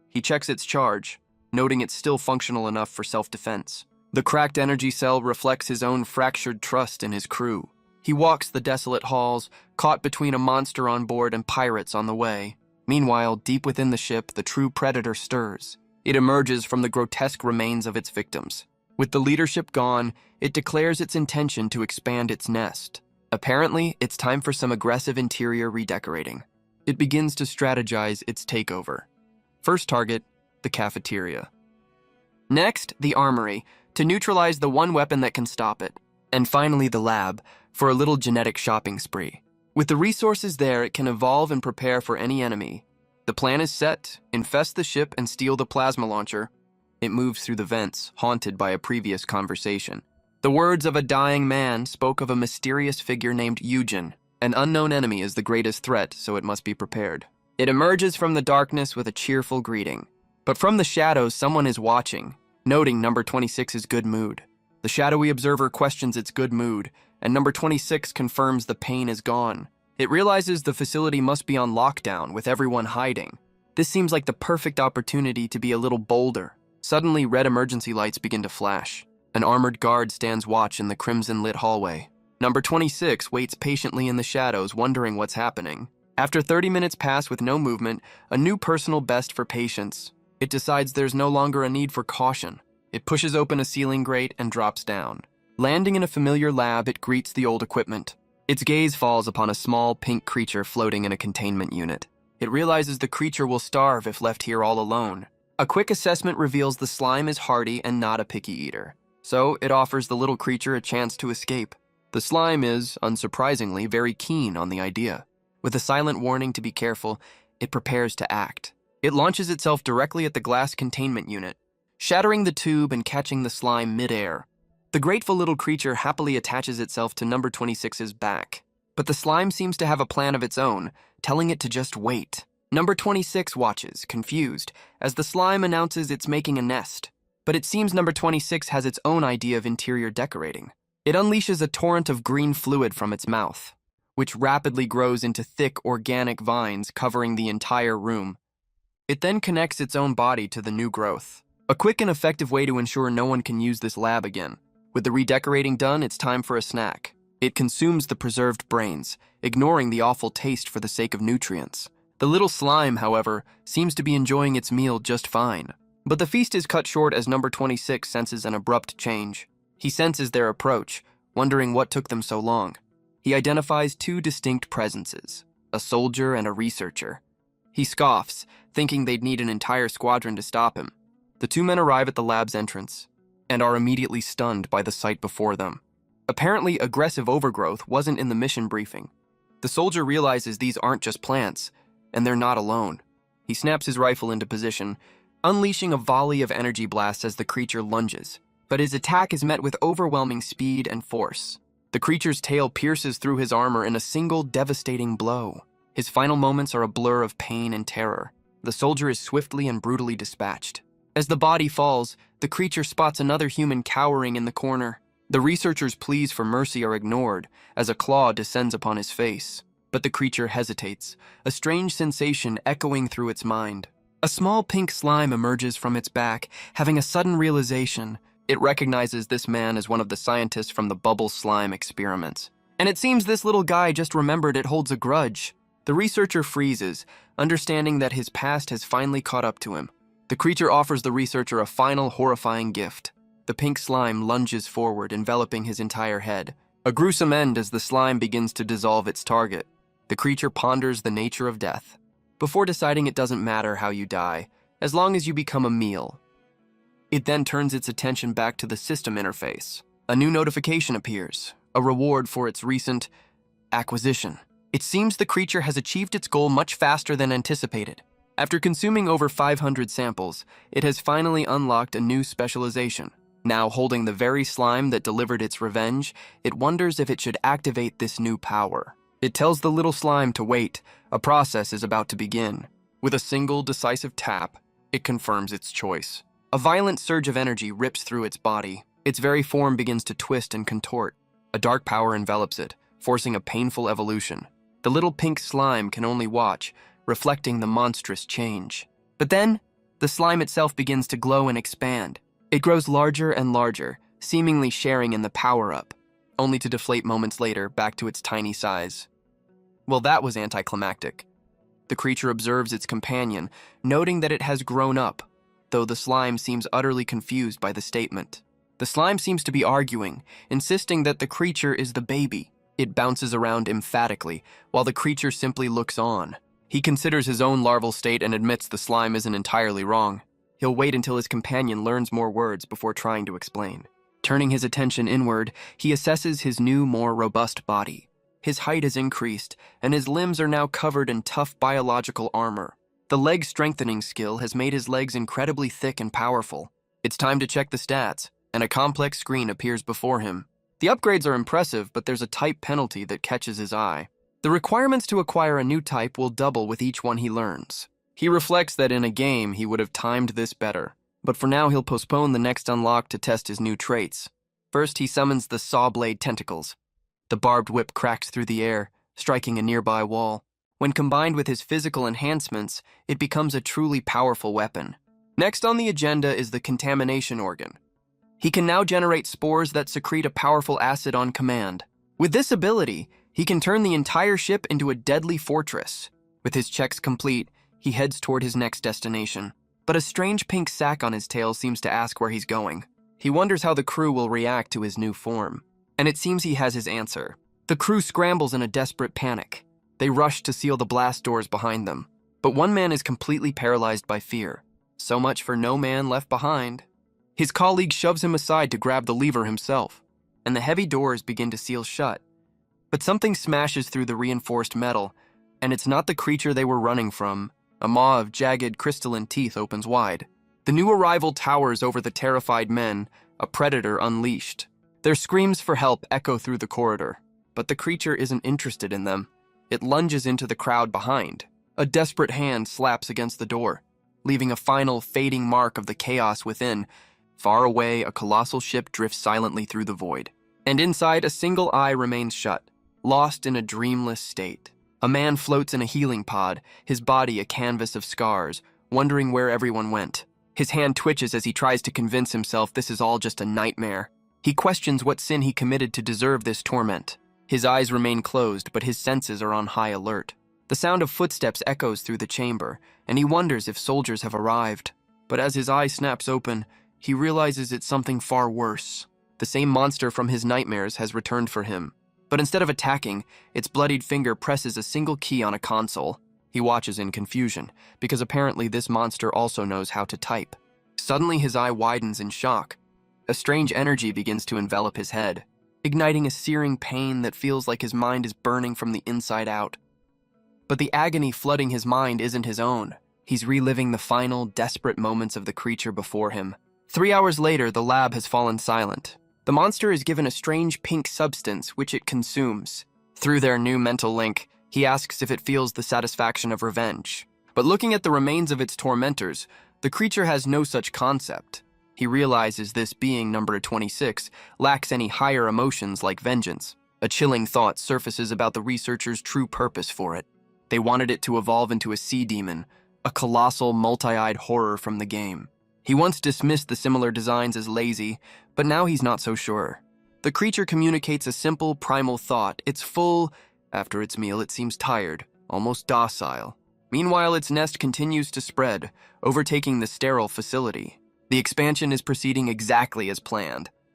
He checks its charge, noting it's still functional enough for self-defense. The cracked energy cell reflects his own fractured trust in his crew. He walks the desolate halls, caught between a monster on board and pirates on the way. Meanwhile, deep within the ship, the true predator stirs. It emerges from the grotesque remains of its victims. With the leadership gone, it declares its intention to expand its nest. Apparently, it's time for some aggressive interior redecorating. It begins to strategize its takeover. First target, the cafeteria. Next, the armory, to neutralize the one weapon that can stop it. And finally, the lab, for a little genetic shopping spree. With the resources there, it can evolve and prepare for any enemy. The plan is set: infest the ship and steal the plasma launcher. It moves through the vents, haunted by a previous conversation. The words of a dying man spoke of a mysterious figure named Eugen. An unknown enemy is the greatest threat, so it must be prepared. It emerges from the darkness with a cheerful greeting. But from the shadows, someone is watching, noting number 26's good mood. The shadowy observer questions its good mood, and number 26 confirms the pain is gone. It realizes the facility must be on lockdown, with everyone hiding. This seems like the perfect opportunity to be a little bolder. Suddenly, red emergency lights begin to flash. An armored guard stands watch in the crimson-lit hallway. Number 26 waits patiently in the shadows, wondering what's happening. After 30 minutes pass with no movement, a new personal best for patience. It decides there's no longer a need for caution. It pushes open a ceiling grate and drops down. Landing in a familiar lab, it greets the old equipment. Its gaze falls upon a small, pink creature floating in a containment unit. It realizes the creature will starve if left here all alone. A quick assessment reveals the slime is hardy and not a picky eater. So it offers the little creature a chance to escape. The slime is, unsurprisingly, very keen on the idea. With a silent warning to be careful, it prepares to act. It launches itself directly at the glass containment unit, shattering the tube and catching the slime mid-air. The grateful little creature happily attaches itself to number 26's back. But the slime seems to have a plan of its own, telling it to just wait. Number 26 watches, confused, as the slime announces it's making a nest. But it seems number 26 has its own idea of interior decorating. It unleashes a torrent of green fluid from its mouth, which rapidly grows into thick organic vines covering the entire room. It then connects its own body to the new growth. A quick and effective way to ensure no one can use this lab again. With the redecorating done, it's time for a snack. It consumes the preserved brains, ignoring the awful taste for the sake of nutrients. The little slime, however, seems to be enjoying its meal just fine. But the feast is cut short as number 26 senses an abrupt change. He senses their approach, wondering what took them so long. He identifies two distinct presences, a soldier and a researcher. He scoffs, thinking they'd need an entire squadron to stop him. The two men arrive at the lab's entrance and are immediately stunned by the sight before them. Apparently, aggressive overgrowth wasn't in the mission briefing. The soldier realizes these aren't just plants, and they're not alone. He snaps his rifle into position, unleashing a volley of energy blasts as the creature lunges. But his attack is met with overwhelming speed and force. The creature's tail pierces through his armor in a single devastating blow. His final moments are a blur of pain and terror. The soldier is swiftly and brutally dispatched. As the body falls, the creature spots another human cowering in the corner. The researcher's pleas for mercy are ignored as a claw descends upon his face. But the creature hesitates, a strange sensation echoing through its mind. A small pink slime emerges from its back, having a sudden realization. It recognizes this man as one of the scientists from the bubble slime experiments. And it seems this little guy just remembered it holds a grudge. The researcher freezes, understanding that his past has finally caught up to him. The creature offers the researcher a final horrifying gift. The pink slime lunges forward, enveloping his entire head. A gruesome end as the slime begins to dissolve its target. The creature ponders the nature of death, before deciding it doesn't matter how you die, as long as you become a meal. It then turns its attention back to the system interface. A new notification appears, a reward for its recent acquisition. It seems the creature has achieved its goal much faster than anticipated. After consuming over 500 samples, it has finally unlocked a new specialization. Now holding the very slime that delivered its revenge, it wonders if it should activate this new power. It tells the little slime to wait. A process is about to begin. With a single decisive tap, it confirms its choice. A violent surge of energy rips through its body. Its very form begins to twist and contort. A dark power envelops it, forcing a painful evolution. The little pink slime can only watch, reflecting the monstrous change. But then, the slime itself begins to glow and expand. It grows larger and larger, seemingly sharing in the power-up, only to deflate moments later back to its tiny size. Well, that was anticlimactic. The creature observes its companion, noting that it has grown up, though the slime seems utterly confused by the statement. The slime seems to be arguing, insisting that the creature is the baby. It bounces around emphatically, while the creature simply looks on. He considers his own larval state and admits the slime isn't entirely wrong. He'll wait until his companion learns more words before trying to explain. Turning his attention inward, he assesses his new, more robust body. His height has increased, and his limbs are now covered in tough biological armor. The leg strengthening skill has made his legs incredibly thick and powerful. It's time to check the stats, and a complex screen appears before him. The upgrades are impressive, but there's a type penalty that catches his eye. The requirements to acquire a new type will double with each one he learns. He reflects that in a game he would have timed this better, but for now he'll postpone the next unlock to test his new traits. First, he summons the saw blade tentacles. The barbed whip cracks through the air, striking a nearby wall. When combined with his physical enhancements, it becomes a truly powerful weapon. Next on the agenda is the contamination organ. He can now generate spores that secrete a powerful acid on command. With this ability, he can turn the entire ship into a deadly fortress. With his checks complete, he heads toward his next destination. But a strange pink sac on his tail seems to ask where he's going. He wonders how the crew will react to his new form. And it seems he has his answer. The crew scrambles in a desperate panic. They rush to seal the blast doors behind them. But one man is completely paralyzed by fear. So much for no man left behind. His colleague shoves him aside to grab the lever himself, and the heavy doors begin to seal shut. But something smashes through the reinforced metal, and it's not the creature they were running from. A maw of jagged, crystalline teeth opens wide. The new arrival towers over the terrified men, a predator unleashed. Their screams for help echo through the corridor, but the creature isn't interested in them. It lunges into the crowd behind. A desperate hand slaps against the door, leaving a final fading mark of the chaos within. Far away, a colossal ship drifts silently through the void. And inside, a single eye remains shut, lost in a dreamless state. A man floats in a healing pod, his body a canvas of scars, wondering where everyone went. His hand twitches as he tries to convince himself this is all just a nightmare. He questions what sin he committed to deserve this torment. His eyes remain closed, but his senses are on high alert. The sound of footsteps echoes through the chamber, and he wonders if soldiers have arrived. But as his eye snaps open, he realizes it's something far worse. The same monster from his nightmares has returned for him. But instead of attacking, its bloodied finger presses a single key on a console. He watches in confusion, because apparently this monster also knows how to type. Suddenly his eye widens in shock. A strange energy begins to envelop his head, igniting a searing pain that feels like his mind is burning from the inside out. But the agony flooding his mind isn't his own. He's reliving the final, desperate moments of the creature before him. 3 hours later, the lab has fallen silent. The monster is given a strange pink substance which it consumes. Through their new mental link, he asks if it feels the satisfaction of revenge. But looking at the remains of its tormentors, the creature has no such concept. He realizes this being, number 26, lacks any higher emotions like vengeance. A chilling thought surfaces about the researchers' true purpose for it. They wanted it to evolve into a sea demon, a colossal, multi-eyed horror from the game. He once dismissed the similar designs as lazy, but now he's not so sure. The creature communicates a simple, primal thought. It's full. After its meal, it seems tired, almost docile. Meanwhile, its nest continues to spread, overtaking the sterile facility. The expansion is proceeding exactly as planned.